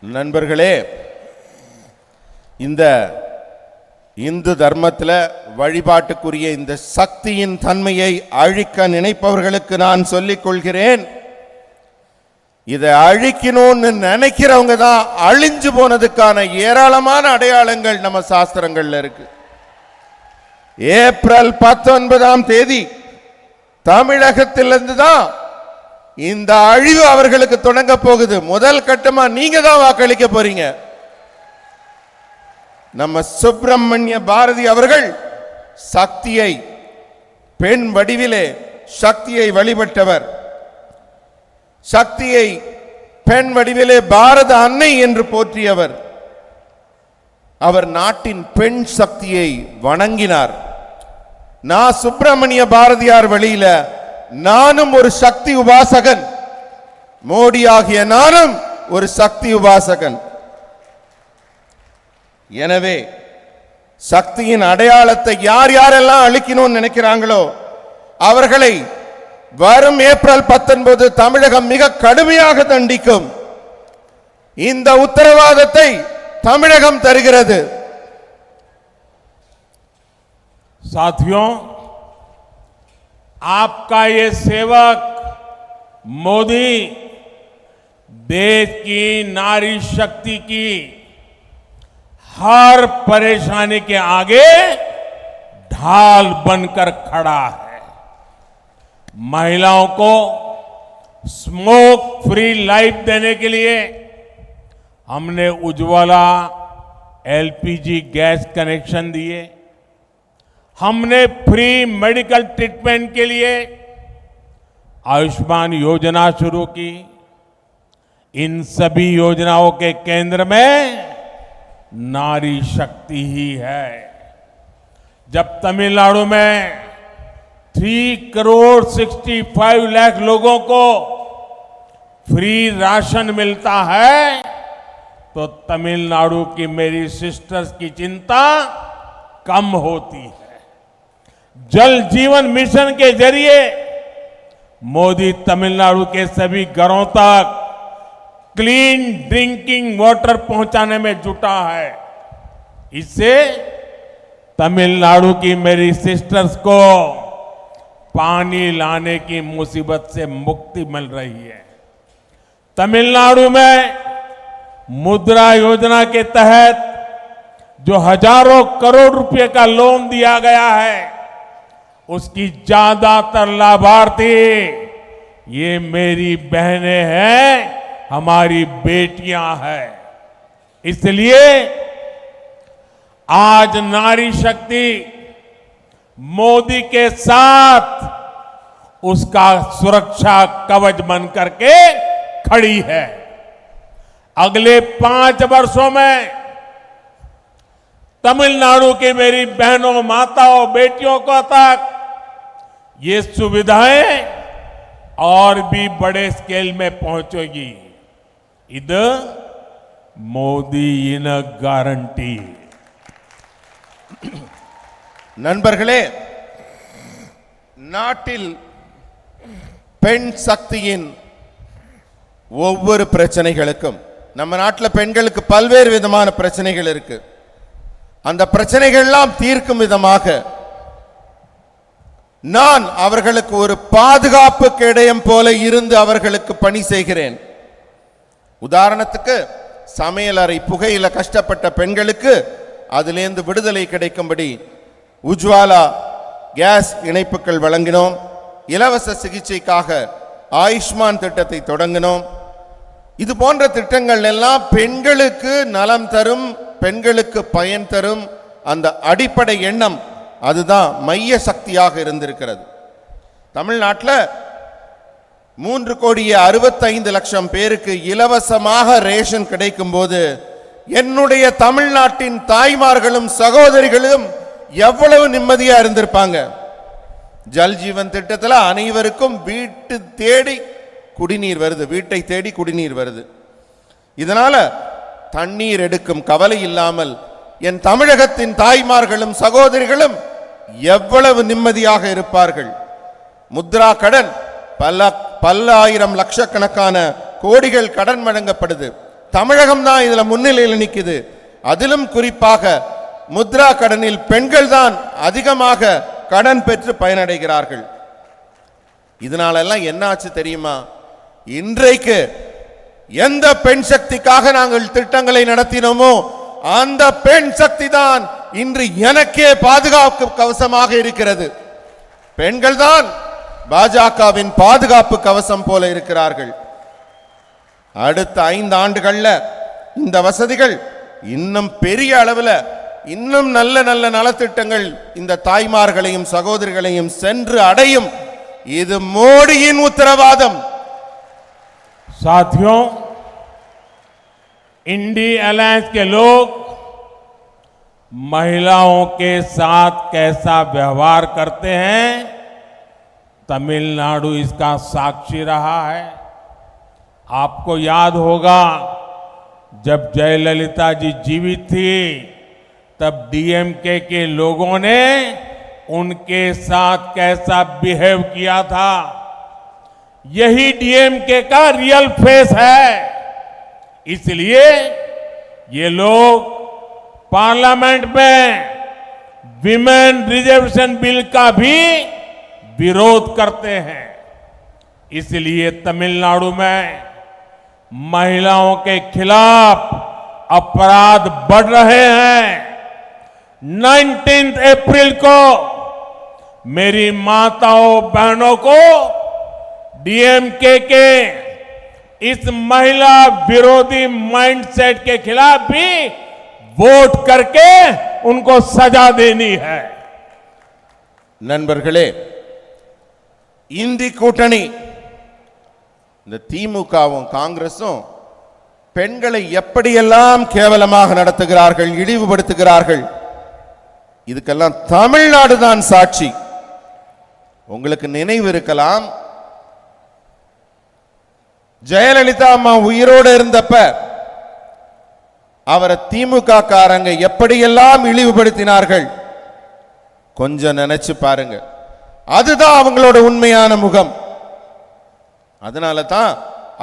நண்பர்களே, இந்த இந்து தர்மத்தில் வழிபாட்டுக்குரிய இந்த சக்தியின் தன்மையை அழிக்க நினைப்பவர்களுக்கு நான் சொல்லிக் கொள்கிறேன், இதை அழிக்கணும்னு நினைக்கிறவங்க தான் அழிஞ்சு போனதுக்கான ஏராளமான அடையாளங்கள் நம்ம சாஸ்திரங்கள்ல இருக்கு. ஏப்ரல் 19 தமிழகத்திலிருந்து தான் இந்த அழிவு அவர்களுக்கு தொடங்க போகுது. முதல் கட்டமா நீங்க தான் வாக்களிக்க போறீங்க. நம்ம சுப்பிரமணிய பாரதி அவர்கள் சக்தியை பெண் வடிவிலே சக்தியை வழிபட்டவர். சக்தியை பெண் வடிவிலே பாரத அன்னை என்று போற்றியவர். அவர் நாட்டின் பெண் சக்தியை வணங்கினார். நான் சுப்பிரமணிய பாரதியார் வழியில நானும் ஒரு சக்தி உபாசகன், மோடி ஆகிய நானும் ஒரு சக்தி உபாசகன். எனவே சக்தியின் அடையாளத்தை யார் யாரெல்லாம் அழிக்கணும்னு நினைக்கிறாங்களோ அவர்களை வரும் ஏப்ரல் 19 தமிழகம் மிக கடுமையாக தண்டிக்கும். இந்த உத்தரவாதத்தை தமிழகம் தருகிறது. साथियों, आपका ये सेवक मोदी देश की नारी शक्ति की हर परेशानी के आगे ढाल बनकर खड़ा है। महिलाओं को स्मोक फ्री लाइफ देने के लिए हमने उज्ज्वला एलपीजी गैस कनेक्शन दिए, हमने फ्री मेडिकल ट्रीटमेंट के लिए आयुष्मान योजना शुरू की। इन सभी योजनाओं के केंद्र में नारी शक्ति ही है। जब तमिलनाडु में 3,65 लाख लोगों को फ्री राशन मिलता है तो तमिलनाडु की मेरी सिस्टर्स की चिंता कम होती है। जल जीवन मिशन के जरिए मोदी तमिलनाडु के सभी घरों तक क्लीन ड्रिंकिंग वाटर पहुंचाने में जुटा है। इससे तमिलनाडु की मेरी सिस्टर्स को पानी लाने की मुसीबत से मुक्ति मिल रही है। तमिलनाडु में मुद्रा योजना के तहत जो हजारों करोड़ रुपए का लोन दिया गया है, उसकी ज्यादातर लाभार्थी ये मेरी बहनें हैं, हमारी बेटियां हैं। इसलिए आज नारी शक्ति मोदी के साथ उसका सुरक्षा कवच बन करके खड़ी है। अगले 5 वर्षों में तमिलनाडु की मेरी बहनों, माताओं, बेटियों को तक ये सुविधाएं और भी बड़े स्केल में पहुंचेगी। இது மோடியின் கேரண்டி. நண்பர்களே, நாட்டில் பெண் சக்தியின் ஒவ்வொரு பிரச்சனைகளுக்கும், நம்ம நாட்டில் பெண்களுக்கு பல்வேறு விதமான பிரச்சனைகள் இருக்கு. அந்த பிரச்சனைகள் எல்லாம் தீர்க்கும் விதமாக நான் அவர்களுக்கு ஒரு பாதுகாப்பு கேடயம் போல இருந்து அவர்களுக்கு பணி செய்கிறேன். உதாரணத்துக்கு, சமையலறை புகையில கஷ்டப்பட்ட பெண்களுக்கு அதிலிருந்து விடுதலை கிடைக்கும்படி உஜ்வாலா கேஸ் இணைப்புகள் வழங்கினோம். இலவச சிகிச்சைக்காக ஆயுஷ்மான் திட்டத்தை தொடங்கினோம். இது போன்ற திட்டங்கள் எல்லாம் பெண்களுக்கு நலம் தரும், பெண்களுக்கு பயன் தரும். அந்த அடிப்படை எண்ணம் அதுதான் மைய சக்தியாக இருந்திருக்கிறது. தமிழ்நாட்டில் 3,65,00,000 பேருக்கு இலவசமாக ரேஷன் கிடைக்கும் போது என்னுடைய தமிழ்நாட்டின் தாய்மார்களும் சகோதரிகளும் எவ்வளவு நிம்மதியா இருந்திருப்பாங்க. ஜல் ஜீவன் திட்டத்தில் அனைவருக்கும் வீட்டை தேடி குடிநீர் வருது. இதனால தண்ணீர் எடுக்கும் கவலை இல்லாமல் என் தமிழகத்தின் தாய்மார்களும் சகோதரிகளும் எவ்வளவு நிம்மதியாக இருப்பார்கள். முத்ரா கடன் பல ஆயிரம் லட்சக்கணக்கான கோடிகள் கடன் வழங்கப்படுது. தமிழகம் தான் இதுல முன்னிலையில் நிற்குது. அதிலும் குறிப்பாக முத்ரா கடனில் பெண்கள் தான் அதிகமாக கடன் பெற்று பயனடைகிறார்கள். இதனால எல்லாம் என்ன ஆச்சு தெரியுமா? இன்றைக்கு எந்த பெண் சக்திக்காக நாங்கள் திட்டங்களை நடத்தினோமோ அந்த பெண் சக்தி தான் இன்று எனக்கே பாதுகாப்பு கவசமாக இருக்கிறது. பெண்கள் தான் பாஜகவின் பாதுகாப்பு கவசம் போல இருக்கிறார்கள். அடுத்த 5 ஆண்டுகள்ல இந்த வசதிகள் இன்னும் பெரிய அளவில், இன்னும் நல்ல நல்ல நலத்திட்டங்கள் இந்த தாய்மார்களையும் சகோதரிகளையும் சென்று அடையும். இது மோடியின் உத்தரவாதம். साथियों, इंडी अलायंस के लोग महिलाओं के साथ कैसा व्यवहार करते हैं, तमिलनाडु इसका साक्षी रहा है। आपको याद होगा, जब जयललिता जी जीवित थी तब डीएमके के लोगों ने उनके साथ कैसा बिहेव किया था। यही डीएमके का रियल फेस है। इसलिए ये लोग पार्लियामेंट में विमेन रिजर्वेशन बिल का भी विरोध करते हैं। इसलिए तमिलनाडु में महिलाओं के खिलाफ अपराध बढ़ रहे हैं। 19 अप्रैल को मेरी माताओं बहनों को डीएमके के इस महिला विरोधी माइंडसेट के खिलाफ भी वोट करके उनको सजा देनी है। நண்பர்களே, இந்தி கூட்டணி இந்த திமுகவும் காங்கிரசும் பெண்களை எப்படியெல்லாம் கேவலமாக நடத்துகிறார்கள், இழிவுபடுத்துகிறார்கள், இதுக்கெல்லாம் தமிழ்நாடு தான் சாட்சி. உங்களுக்கு நினைவு இருக்கலாம், ஜெயலலிதா அம்மா உயிரோடு இருந்தப்ப அவரை திமுக காரங்க எப்படியெல்லாம் இழிவுபடுத்தினார்கள். கொஞ்சம் நினைச்சு பாருங்க. அதுதான் அவங்களோட உண்மையான முகம். அதனால தான்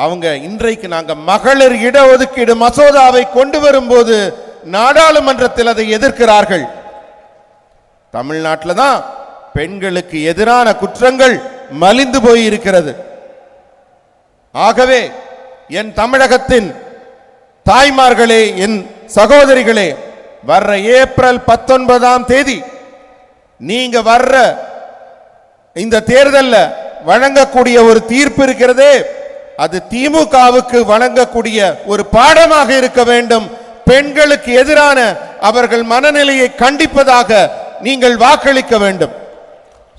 அவங்க இன்றைக்கு நாங்க மகளிர் இடஒதுக்கீடு மசோதாவை கொண்டு வரும்போது நாடாளுமன்றத்தில் அதை எதிர்க்கிறார்கள். தமிழ்நாட்டில் தான் பெண்களுக்கு எதிரான குற்றங்கள் மலிந்து போய் இருக்கிறது. ஆகவே என் தமிழகத்தின் தாய்மார்களே, என் சகோதரிகளே, வர்ற ஏப்ரல் 19ஆம் தேதி நீங்க வர்ற இந்த தேர்தலில் வழங்கக்கூடிய ஒரு தீர்ப்பு இருக்கிறதே, அது திமுகவுக்கு வழங்கக்கூடிய ஒரு பாடமாக இருக்க வேண்டும். பெண்களுக்கு எதிரான அவர்கள் மனநிலையை கண்டிப்பதாக நீங்கள் வாக்களிக்க வேண்டும்.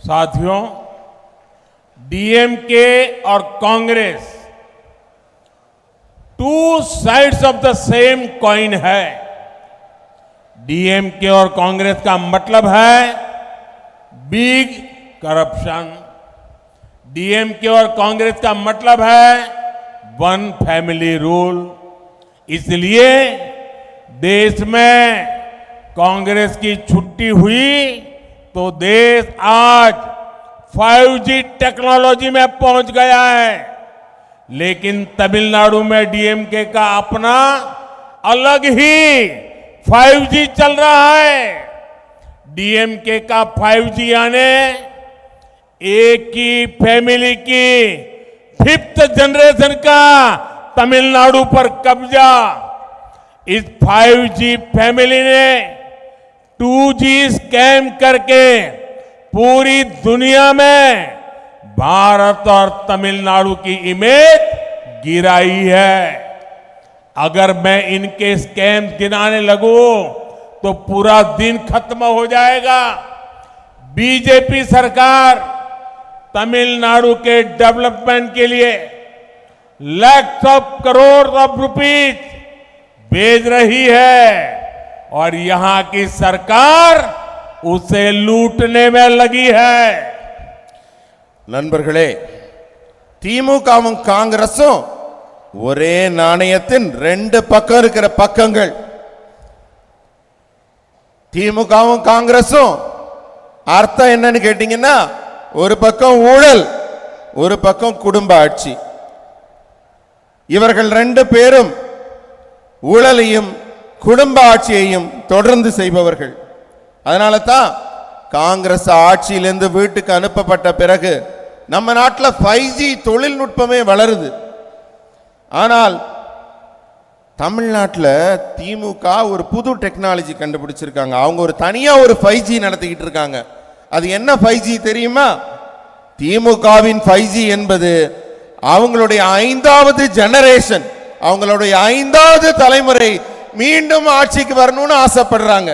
साथियों, डीएमके और Congress two sides of the same coin है। डीएमके और कांग्रेस का मतलब है बिग करप्शन। डीएमके और कांग्रेस का मतलब है वन फैमिली रूल। इसलिए देश में कांग्रेस की छुट्टी हुई तो देश आज 5G टेक्नोलॉजी में पहुंच गया है। लेकिन तमिलनाडु में डीएमके का अपना अलग ही 5G चल रहा है। डीएमके का 5G आने एक ही फैमिली की 5th जनरेशन का तमिलनाडु पर कब्जा। इस 5G फैमिली ने 2G स्कैम करके पूरी दुनिया में भारत और तमिलनाडु की इमेज गिराई है। अगर मैं इनके स्कैम गिनाने लगूं तो पूरा दिन खत्म हो जाएगा। बीजेपी सरकार तमिलनाडु के डेवलपमेंट के लिए lakhs of crore of rupees भेज रही है और यहां की सरकार उसे लूटने में लगी है। நண்பர்களே, திமுகவும் காங்கிரசும் ஒரே நாணயத்தின் ரெண்டு பக்கம் இருக்கிற பக்கங்கள். திமுகவும் காங்கிரசும் அர்த்தம் என்னன்னு கேட்டீங்கன்னா, ஒரு பக்கம் ஊழல், ஒரு பக்கம் குடும்ப ஆட்சி. இவர்கள் ரெண்டு பேரும் ஊழலையும் குடும்ப ஆட்சியையும் தொடர்ந்து செய்பவர்கள். அதனால தான் காங்கிரஸ் ஆட்சியிலிருந்து வீட்டுக்கு அனுப்பப்பட்ட பிறகு நம்ம நாட்டில் 5G தொழில்நுட்பமே வளருது. ஆனால் தமிழ்நாட்டில் திமுக ஒரு புது டெக்னாலஜி கண்டுபிடிச்சிருக்காங்க. அவங்க ஒரு தனியா ஒரு 5G நடத்திக்கிட்டு இருக்காங்க. அது என்ன 5G தெரியுமா? திமுகவின் 5G என்பது அவங்களுடைய 5வது ஜெனரேஷன், அவங்களுடைய 5வது தலைமுறை மீண்டும் ஆட்சிக்கு வரணும்னு ஆசைப்படுறாங்க.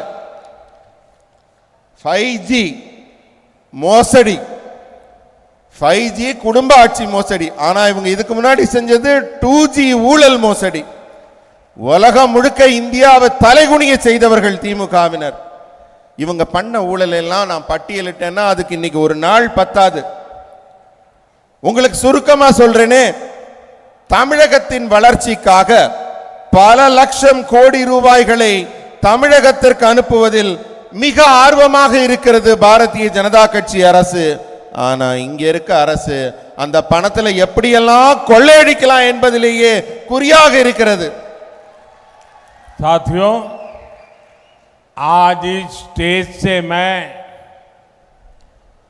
5G மோசடி, 5G குடும்ப ஆட்சி மோசடி. ஆனா இவங்க இதுக்கு முன்னாடி செஞ்சது 2G ஊழல் மோசடி. உலகம் முழுக்க இந்தியாவை தலைகுனிய செய்தவர்கள் திமுகவினர். இவங்க பண்ண ஊழல் எல்லாம் நான் பட்டியலிட்டேன்னா அதுக்கு இன்னைக்கு ஒரு நாள் பத்தாது. உங்களுக்கு சுருக்கமா சொல்றேனே, தமிழகத்தின் வளர்ச்சிக்காக பல லட்சம் கோடி ரூபாய்களை தமிழகத்திற்கு அனுப்புவதில் மிக ஆர்வமாக இருக்கிறது பாரதிய ஜனதா கட்சி அரசு. ஆனா இங்க இருக்க அரசு அந்த பணத்துல எப்படியெல்லாம் கொள்ளையடிக்கலாம் என்பதிலேயே குறியாக இருக்கிறது. साथियों, आज इस स्टेज से मैं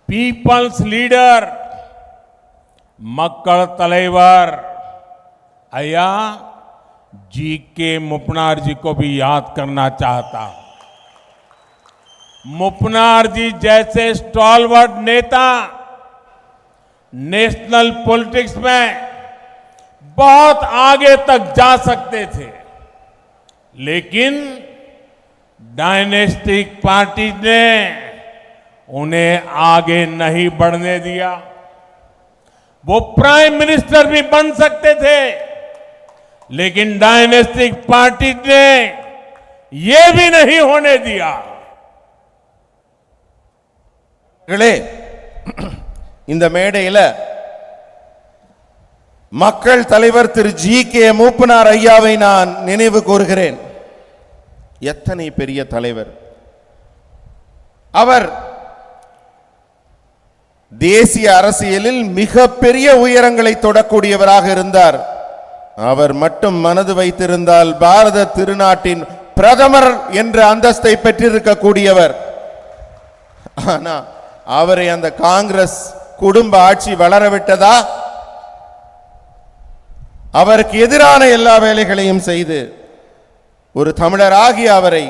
पीपल्स लीडर मक्कड़ तलेवर अय्या जी के मुपनार जी को भी याद करना चाहता हूं. मुपनार जी जैसे स्टॉलवर्ड नेता नेशनल पॉलिटिक्स में बहुत आगे तक जा सकते थे, लेकिन डायनेस्टिक पार्टी ने उन्हें आगे नहीं बढ़ने दिया. वो प्राइम मिनिस्टर भी बन सकते थे, लेकिन डायनेस्टिक पार्टी ने ये भी नहीं होने दिया. இந்த மேடையில் மக்கள் தலைவர் திரு ஜி.கே. மூப்பனார் ஐயாவை நான் நினைவு கூறுகிறேன். எத்தனை பெரிய தலைவர் அவர்! தேசிய அரசியலில் மிகப்பெரிய உயரங்களை தொடக்கூடியவராக இருந்தார். அவர் மட்டும் மனது வைத்திருந்தால் பாரத திருநாட்டின் பிரதமர் என்ற அந்தஸ்தை பெற்றிருக்கக்கூடியவர். ஆனா அவரை அந்த காங்கிரஸ் குடும்ப ஆட்சி வளரவிட்டதா? அவருக்கு எதிரான எல்லா வேலைகளையும் செய்து ஒரு தமிழராகி அவரை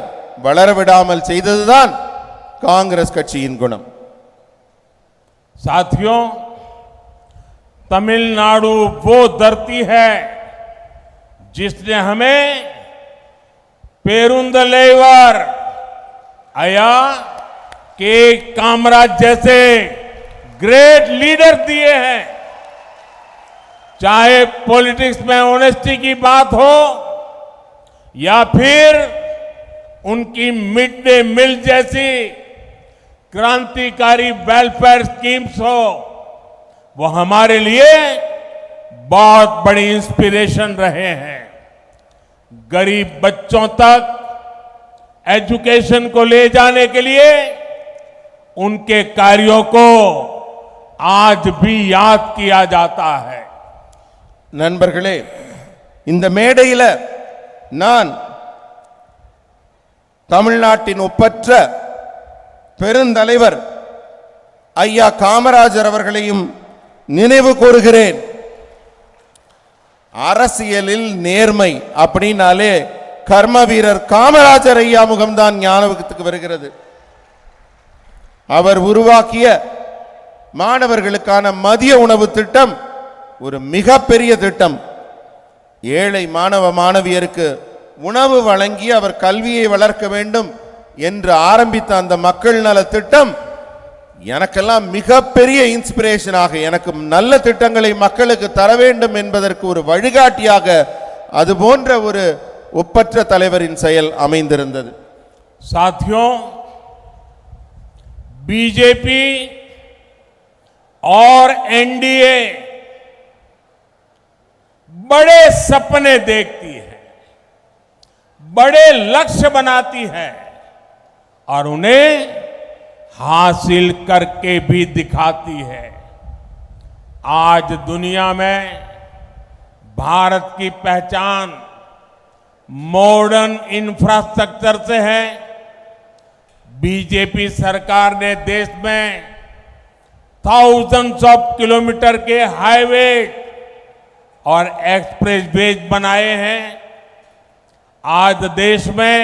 வளரவிடாமல் செய்ததுதான் காங்கிரஸ் கட்சியின் குணம். साथियों, तमिलनाडु वो धरती है जिसने हमें पेरुंदलेवर अया के कामराज जैसे ग्रेट लीडर दिए हैं. चाहे पॉलिटिक्स में ऑनेस्टी की बात हो या फिर उनकी मिड डे मील जैसी क्रांतिकारी वेलफेयर स्कीम्स हो, वो हमारे लिए बहुत बड़ी इंस्पिरेशन रहे हैं. गरीब बच्चों तक एजुकेशन को ले जाने के लिए उनके कार्यों को आज भी याद किया जाता है. நண்பர்களே, இந்த மேடையில் நான் தமிழ்நாட்டின் ஒப்பற்ற பெருந்தலைவர் ஐயா காமராஜர் அவர்களையும் நினைவு கூறுகிறேன். அரசியலில் நேர்மை அப்படினாலே கர்ம வீரர் காமராஜர் ஐயா முகம்தான் ஞாபகத்துக்கு வருகிறது. அவர் உருவாக்கிய மாணவர்களுக்கான மதிய உணவு திட்டம் ஒரு மிகப்பெரிய திட்டம். ஏழை மாணவ மாணவியருக்கு உணவு வழங்கி அவர் கல்வியை வளர்க்க வேண்டும் என்று ஆரம்பித்த அந்த மக்கள் நல திட்டம் எனக்கெல்லாம் மிகப்பெரிய இன்ஸ்பிரேஷனாக, எனக்கு நல்ல திட்டங்களை மக்களுக்கு தர வேண்டும் என்பதற்கு ஒரு வழிகாட்டியாக அது போன்ற ஒரு ஒப்பற்ற தலைவரின் செயல் அமைந்திருந்தது. साथियों, बीजेपी और एनडीए बड़े सपने देखती है, बड़े लक्ष्य बनाती है और उन्हें हासिल करके भी दिखाती है. आज दुनिया में भारत की पहचान मॉडर्न इंफ्रास्ट्रक्चर से है. बीजेपी सरकार ने देश में थाउजेंड्स ऑफ किलोमीटर के हाईवे और एक्सप्रेसवेज बनाए हैं. आज देश में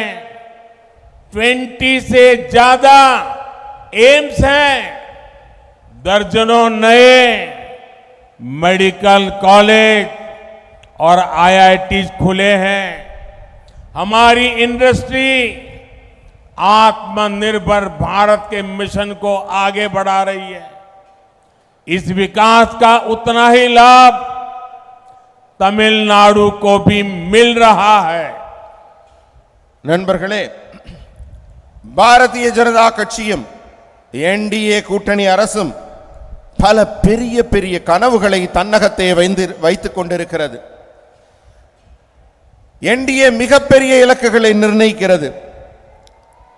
20 से ज्यादा एम्स हैं, दर्जनों नए मेडिकल कॉलेज और आईआईटीज खुले हैं. हमारी इंडस्ट्री आत्मनिर्भर भारत के मिशन को आगे बढ़ा रही है. इस विकास का उतना ही लाभ तमिलनाडु को भी मिल रहा है। நண்பர்களே, பாரதிய ஜனதா கட்சியும் என்டிஏ கூட்டணி அரசும் பல பெரிய பெரிய கனவுகளை தன்னகத்தே வைத்துக் கொண்டிருக்கிறது. என்டிஏ மிகப்பெரிய இலக்குகளை நிர்ணயிக்கிறது.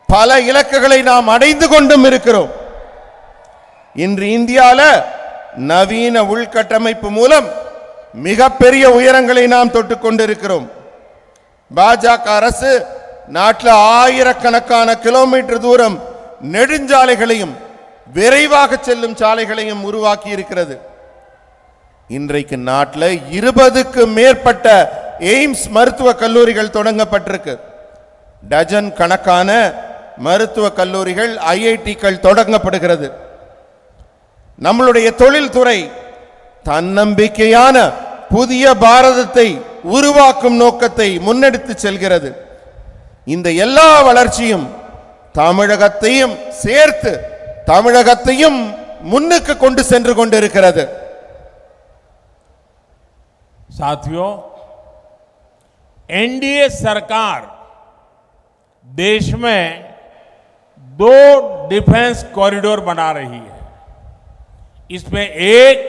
பல இலக்குகளை நாம் அடைந்து கொண்டும் இருக்கிறோம். இன்று இந்தியால நவீன உள்கட்டமைப்பு மூலம் மிகப்பெரிய உயரங்களை நாம் தொட்டுக் கொண்டிருக்கிறோம். பாஜக அரசு நாட்டில் ஆயிரக்கணக்கான கிலோமீட்டர் தூரம் நெடுஞ்சாலைகளையும் விரைவாக செல்லும் சாலைகளையும் உருவாக்கி இருக்கிறது. இன்றைக்கு நாட்டில் 20க்கு மேற்பட்ட எய்ம்ஸ் மருத்துவ கல்லூரிகள் தொடங்கப்பட்டிருக்கு. டஜன் கணக்கான மருத்துவ கல்லூரிகள் ஐஐடிக்கள் தொடங்கப்படுகிறது. நம்மளுடைய தொழில்துறை தன்னம்பிக்கையான புதிய பாரதத்தை உருவாக்கும் நோக்கத்தை முன்னெடுத்து செல்கிறது. இந்த எல்லா வளர்ச்சியும் தமிழகத்தையும் சேர்த்து தமிழகத்தையும் முன்னுக்கு கொண்டு சென்று கொண்டிருக்கிறது. साथियों, एनडीए सरकार देश में 2 डिफेंस कॉरिडोर बना रही है। इसमें एक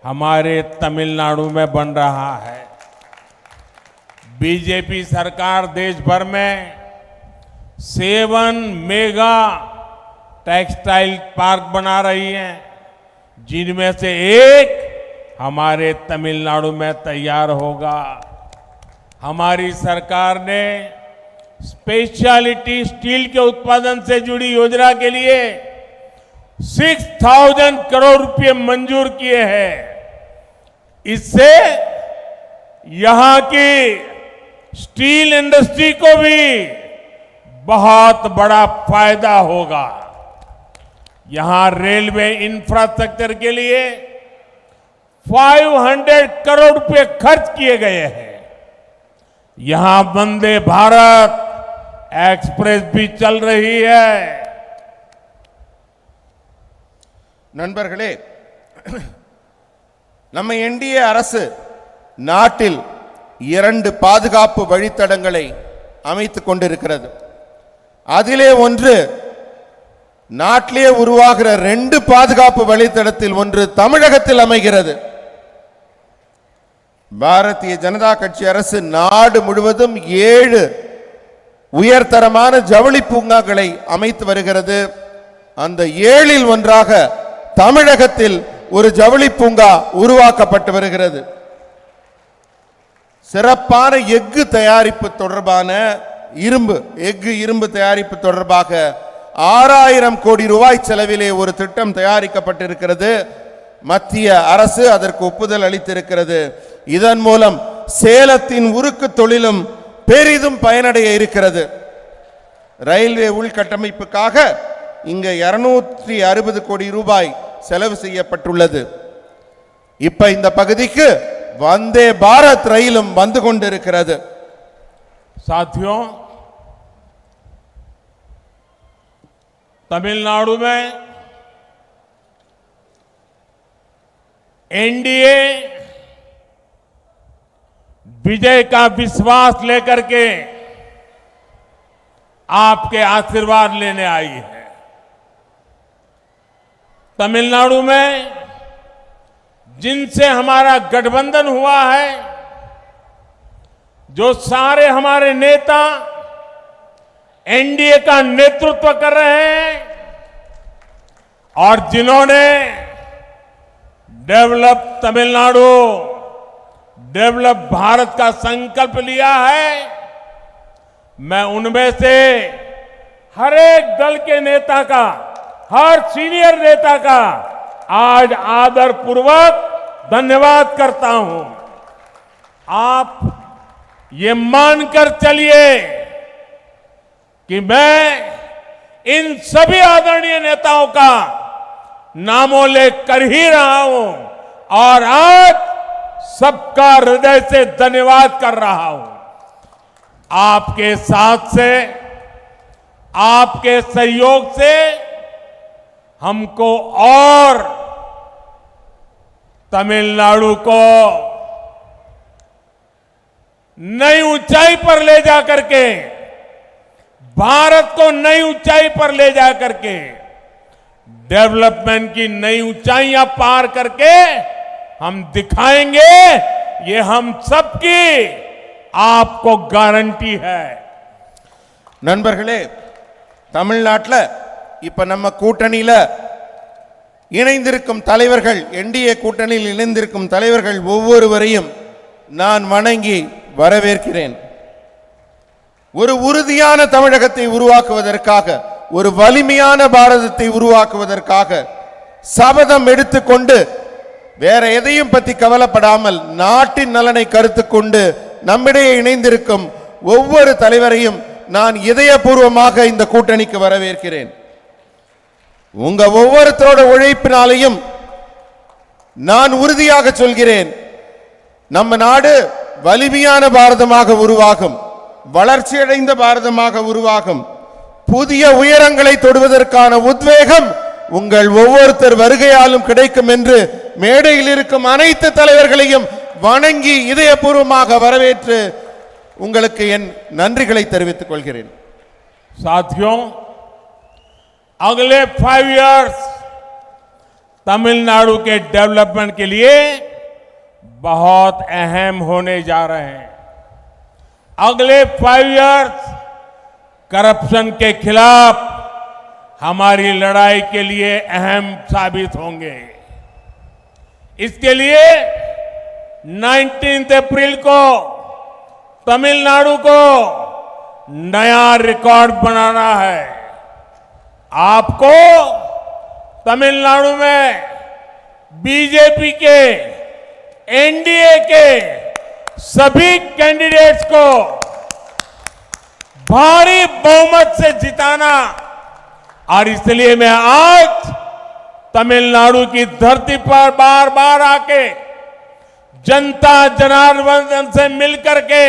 हमारे तमिलनाडु में बन रहा है। बीजेपी सरकार देश भर में 7 मेगा टेक्सटाइल पार्क बना रही है, जिनमें से एक हमारे तमिलनाडु में तैयार होगा। हमारी सरकार ने स्पेशलिटी स्टील के उत्पादन से जुड़ी योजना के लिए 6,000 करोड़ रुपए मंजूर किए हैं। इससे यहां की स्टील इंडस्ट्री को भी बहुत बड़ा फायदा होगा। यहां रेलवे इंफ्रास्ट्रक्चर के लिए 500 करोड़ रुपए खर्च किए गए हैं। यहां वंदे भारत एक्सप्रेस भी चल रही है। நண்பர்களே, நம்ம என்டிஏ அரசு நாட்டில் 2 பாதுகாப்பு வழித்தடங்களை அமைத்துக் கொண்டிருக்கிறது. அதிலே ஒன்று நாட்டிலே உருவாகிற 2 பாதுகாப்பு வழித்தடத்தில் ஒன்று தமிழகத்தில் அமைகிறது. பாரதிய ஜனதா கட்சி அரசு நாடு முழுவதும் 7 உயர்தரமான ஜவுளி பூங்காக்களை அமைத்து வருகிறது. அந்த 7இல் ஒன்றாக தமிழகத்தில் ஒரு ஜவுளி பூங்கா உருவாக்கப்பட்டு வருகிறது. சிறப்பான எஃகு தயாரிப்பு தொடர்பான இரும்பு தயாரிப்பு தொடர்பாக 6000 கோடி ரூபாய் செலவிலே ஒரு திட்டம் தயாரிக்கப்பட்டிருக்கிறது. மத்திய அரசு அதற்கு ஒப்புதல் அளித்திருக்கிறது. இதன் மூலம் சேலத்தின் உருக்கு தொழிலும் பெரிதும் பயனடைய இருக்கிறது. ரயில்வே உள்கட்டமைப்புக்காக இங்க 260 கோடி ரூபாய் செலவு செய்யப்பட்டுள்ளது. இப்ப இந்த பகுதிக்கு வந்தே பாரத் ரயிலும் வந்து கொண்டிருக்கிறது. साथियों, तमिलनाडु में एनडीए विजय का विश्वास लेकर के आपके आशीर्वाद लेने आई है। तमिलनाडु में जिनसे हमारा गठबंधन हुआ है, जो सारे हमारे नेता एनडीए का नेतृत्व कर रहे हैं और जिन्होंने डेवलप तमिलनाडु, डेवलप भारत का संकल्प लिया है, मैं उनमें से हर एक दल के नेता का, हर सीनियर नेता का आज आदर पूर्वक धन्यवाद करता हूं। आप ये मानकर चलिए कि मैं इन सभी आदरणीय नेताओं का नामोल्लेख कर ही रहा हूं और आज सबका हृदय से धन्यवाद कर रहा हूं। आपके साथ से, आपके सहयोग से हमको और तमिलनाडु को नई ऊंचाई पर ले जाकर के, भारत को नई ऊंचाई पर ले जाकर के, डेवलपमेंट की नई ऊंचाइयां पार करके हम दिखाएंगे। ये हम सबकी आपको गारंटी है। நண்பர்களே, தமிழ்நாட்டில் இப்ப நம்ம கூட்டணியில இணைந்திருக்கும் தலைவர்கள், என்டிஏ கூட்டணியில் இணைந்திருக்கும் தலைவர்கள் ஒவ்வொருவரையும் நான் வணங்கி வரவேற்கிறேன். ஒரு உறுதியான தமிழகத்தை உருவாக்குவதற்காக, ஒரு வலிமையான பாரதத்தை உருவாக்குவதற்காக சபதம் எடுத்துக்கொண்டு வேற எதையும் பத்தி கவலைப்படாமல் நாட்டின் நலனை கருத்து கொண்டு நம்மிடையே இணைந்திருக்கும் ஒவ்வொரு தலைவரையும் நான் இதயபூர்வமாக இந்த கூட்டணிக்கு வரவேற்கிறேன். உங்க ஒவ்வொருத்தரோட உழைப்பினாலையும் நான் உறுதியாக சொல்கிறேன், நம்ம நாடு வலிமையான பாரதமாக உருவாகும், வளர்ச்சியடைந்த பாரதமாக உருவாகும். புதிய உயரங்களை தொடுவதற்கான உத்வேகம் உங்கள் ஒவ்வொருத்தர் வருகையாலும் கிடைக்கும் என்று மேடையில் இருக்கும் அனைத்து தலைவர்களையும் வணங்கி இதயபூர்வமாக வரவேற்று உங்களுக்கு என் நன்றிகளை தெரிவித்துக் கொள்கிறேன். साथियों, अगले 5 इयर्स तमिलनाडु के डेवलपमेंट के लिए बहुत अहम होने जा रहे हैं। अगले 5 इयर्स करप्शन के खिलाफ हमारी लड़ाई के लिए अहम साबित होंगे। इसके लिए 19 अप्रैल को तमिलनाडु को नया रिकॉर्ड बनाना है। आपको तमिलनाडु में बीजेपी के, एनडीए के सभी कैंडिडेट्स को भारी बहुमत से जिताना, और इसलिए मैं आज तमिलनाडु की धरती पर बार बार आके जनता जनार्दन से मिलकर के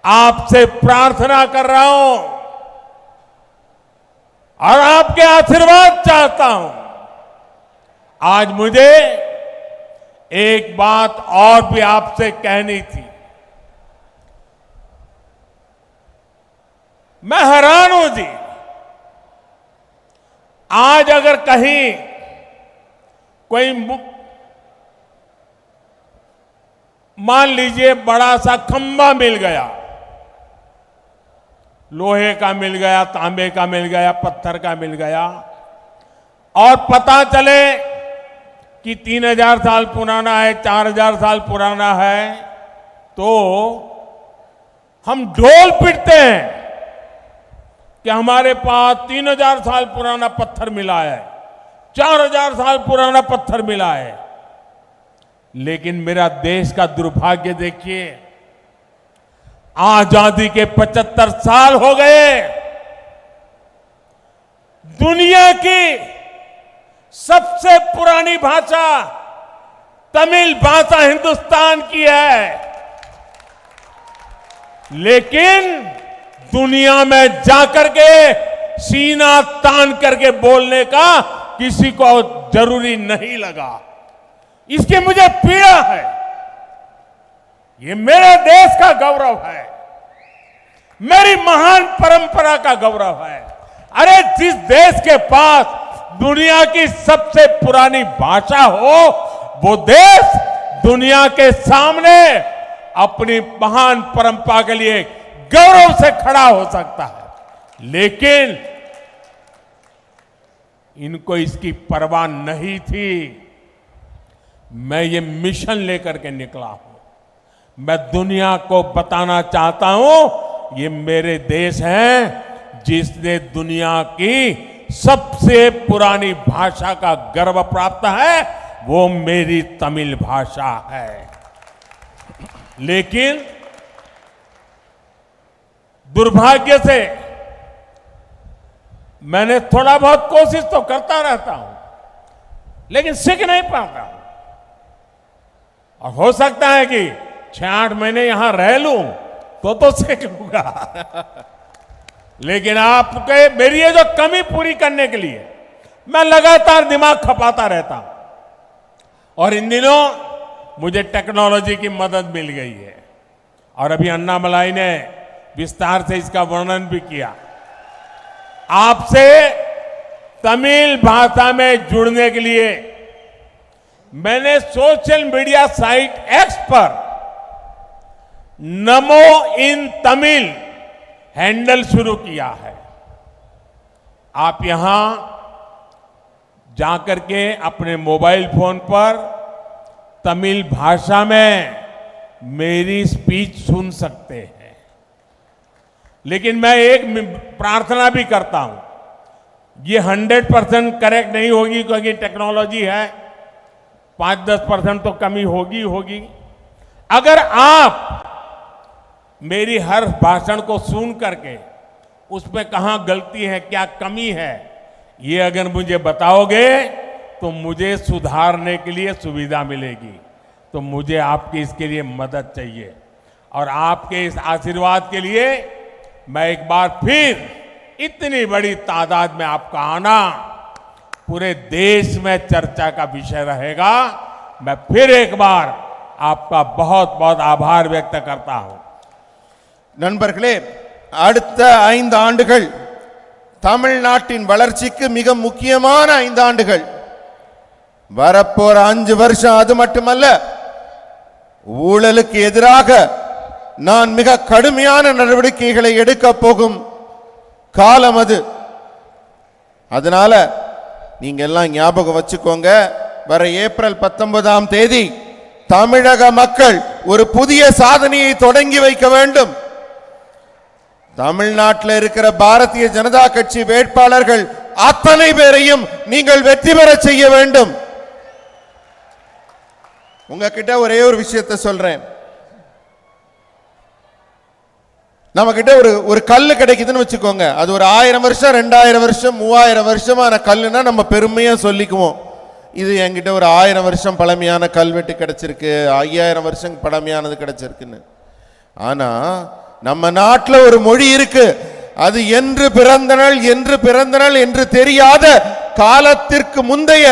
आपसे प्रार्थना कर रहा हूं और आपके आशीर्वाद चाहता हूं। आज मुझे एक बात और भी आपसे कहनी थी। मैं हैरान हूं जी, आज अगर कहीं कोई मान लीजिए बड़ा सा खंभा मिल गया, लोहे का मिल गया, तांबे का मिल गया, पत्थर का मिल गया, और पता चले कि 3000 साल पुराना है, 4000 साल पुराना है, तो हम ढोल पीटते हैं कि हमारे पास 3000 साल पुराना पत्थर मिला है, 4000 साल पुराना पत्थर मिला है। लेकिन मेरा देश का दुर्भाग्य देखिए, आजादी के 75 साल हो गए, दुनिया की सबसे पुरानी भाषा तमिल भाषा हिंदुस्तान की है, लेकिन दुनिया में जाकर के सीना तान करके बोलने का किसी को जरूरी नहीं लगा। इसकी मुझे पीड़ा है। ये मेरे देश का गौरव है, मेरी महान परंपरा का गौरव है। अरे जिस देश के पास दुनिया की सबसे पुरानी भाषा हो, वो देश दुनिया के सामने अपनी महान परंपरा के लिए गौरव से खड़ा हो सकता है। लेकिन इनको इसकी परवाह नहीं थी। मैं ये मिशन लेकर के निकला हूं। मैं दुनिया को बताना चाहता हूं, ये मेरे देश हैं जिसने दुनिया की सबसे पुरानी भाषा का गर्व प्राप्त है, वो मेरी तमिल भाषा है। लेकिन दुर्भाग्य से मैंने थोड़ा बहुत कोशिश तो करता रहता हूं, लेकिन सीख नहीं पाता हूं। और हो सकता है कि 6-8 महीने यहां रह लूं तो सीख लूंगा। लेकिन आपके मेरी ये जो कमी पूरी करने के लिए मैं लगातार दिमाग खपाता रहता हूं। और इन दिनों मुझे टेक्नोलॉजी की मदद मिल गई है और अभी अन्नामलाई ने विस्तार से इसका वर्णन भी किया। आपसे तमिल भाषा में जुड़ने के लिए मैंने सोशल मीडिया साइट एक्स पर नमो इन तमिल हैंडल शुरू किया है। आप यहां जाकर के अपने मोबाइल फोन पर तमिल भाषा में मेरी स्पीच सुन सकते हैं। लेकिन मैं एक प्रार्थना भी करता हूं, ये 100% करेक्ट नहीं होगी क्योंकि टेक्नोलॉजी है, 5-10% तो कमी होगी। अगर आप मेरी हर भाषण को सुन करके उसमें कहां गलती है, क्या कमी है, ये अगर मुझे बताओगे तो मुझे सुधारने के लिए सुविधा मिलेगी। तो मुझे आपकी इसके लिए मदद चाहिए और आपके इस आशीर्वाद के लिए मैं एक बार फिर इतनी बड़ी तादाद में आपका आना पूरे देश में चर्चा का विषय रहेगा। मैं फिर एक बार आपका बहुत बहुत आभार व्यक्त करता हूं। நண்பர்களே, அடுத்த 5 ஆண்டுகள் தமிழ்நாட்டின் வளர்ச்சிக்கு மிக முக்கியமான 5 ஆண்டுகள். வரப்போற 5 வருஷம் அது மட்டுமல்ல, ஊழலுக்கு எதிராக நான் மிக கடுமையான நடவடிக்கைகளை எடுக்க போகும் காலம் அது. அதனால நீங்க எல்லாம் ஞாபகம் வச்சுக்கோங்க, வர ஏப்ரல் 19ஆம் தேதி தமிழக மக்கள் ஒரு புதிய சாதனையை தொடங்கி வைக்க வேண்டும். தமிழ்நாட்டில் இருக்கிற பாரதிய ஜனதா கட்சி வேட்பாளர்கள் அத்தனை பேரையும் நீங்கள் வெற்றி பெற செய்ய வேண்டும். உங்ககிட்ட ஒரே ஒரு விஷயத்தை சொல்றேன். நம்ம கிட்ட ஒரு கல்லு கிடைக்குதுன்னு வச்சுக்கோங்க, அது ஒரு 1000 வருஷம் 2000 வருஷம் 3000 வருஷமான கல்லுன்னா நம்ம பெருமையா சொல்லிக்குவோம். இது என்கிட்ட ஒரு 1000 வருஷம் பழமையான கல்வெட்டு கிடைச்சிருக்கு, 5000 வருஷம் பழமையானது கிடைச்சிருக்குன்னு. ஆனா நம்ம நாட்டில் ஒரு மொழி இருக்கு, அது என்று பிறந்தனள் என்று தெரியாத காலத்திற்கு முந்தைய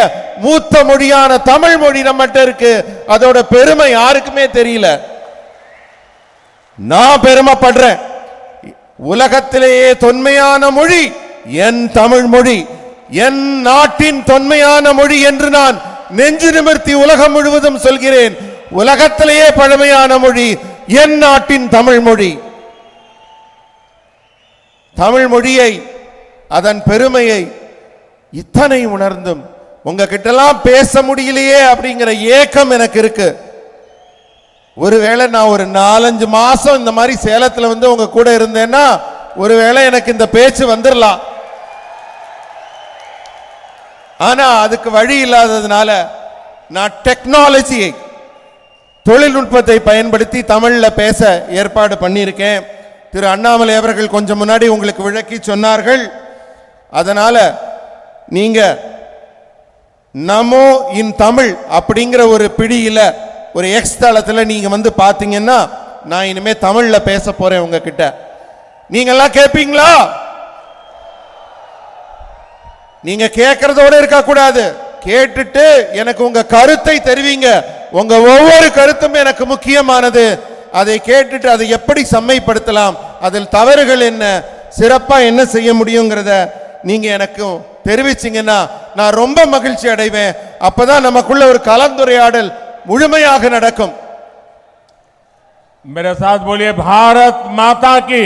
மூத்த மொழியான தமிழ் மொழி நம்மகிட்ட இருக்கு. அதோட பெருமை யாருக்குமே தெரியல. நான் பெருமைப்படுறேன். உலகத்திலேயே தொன்மையான மொழி என் தமிழ் மொழி, என் நாட்டின் தொன்மையான மொழி என்று நான் நெஞ்சு நிமிர்த்தி உலகம் முழுவதும் சொல்கிறேன். உலகத்திலேயே பழமையான மொழி என் நாட்டின் தமிழ் மொழி. தமிழ் மொழியை, அதன் பெருமையை இத்தனை உணர்ந்தும் உங்ககிட்டலாம் பேச முடியலையே அப்படிங்கிற ஏக்கம் எனக்கு இருக்கு. ஒருவேளை நான் ஒரு 4-5 மாசம் இந்த மாதிரி சேலத்துல வந்து உங்க கூட இருந்தேன்னா ஒருவேளை எனக்கு இந்த பேச்சு வந்துடலாம். ஆனா அதுக்கு வழி இல்லாததுனால நான் டெக்னாலஜியை, தொழில்நுட்பத்தை பயன்படுத்தி தமிழ்ல பேச ஏற்பாடு பண்ணியிருக்கேன். திரு அண்ணாமலை அவர்கள் கொஞ்சம் முன்னாடி உங்களுக்கு விளக்கி சொன்னார்கள். அதனால நீங்க நமோ இன் தமிழ் அப்படிங்கிற ஒரு பிடியில ஒரு எக்ஸ் தளத்துல நீங்க வந்து பாத்தீங்கன்னா நான் இனிமே தமிழ்ல பேச போறேன் உங்ககிட்ட. நீங்க எல்லாம் கேட்பீங்களா? நீங்க கேட்கறதோட இருக்க கூடாது, கேட்டுட்டு எனக்கு உங்க கருத்தை தெரிவிங்க. உங்க ஒவ்வொரு கருத்தும் எனக்கு முக்கியமானது. அதை கேட்டுட்டு அதை எப்படி செம்மைப்படுத்தலாம், அதில் தவறுகள் என்ன, சிறப்பா என்ன செய்ய முடியுங்கிறத நீங்க எனக்கு தெரிவிச்சீங்கன்னா நான் ரொம்ப மகிழ்ச்சி அடைவேன். அப்பதான் நமக்குள்ள ஒரு கலந்துரையாடல் முழுமையாக நடக்கும். मेरे साथ बोलिए भारत माता की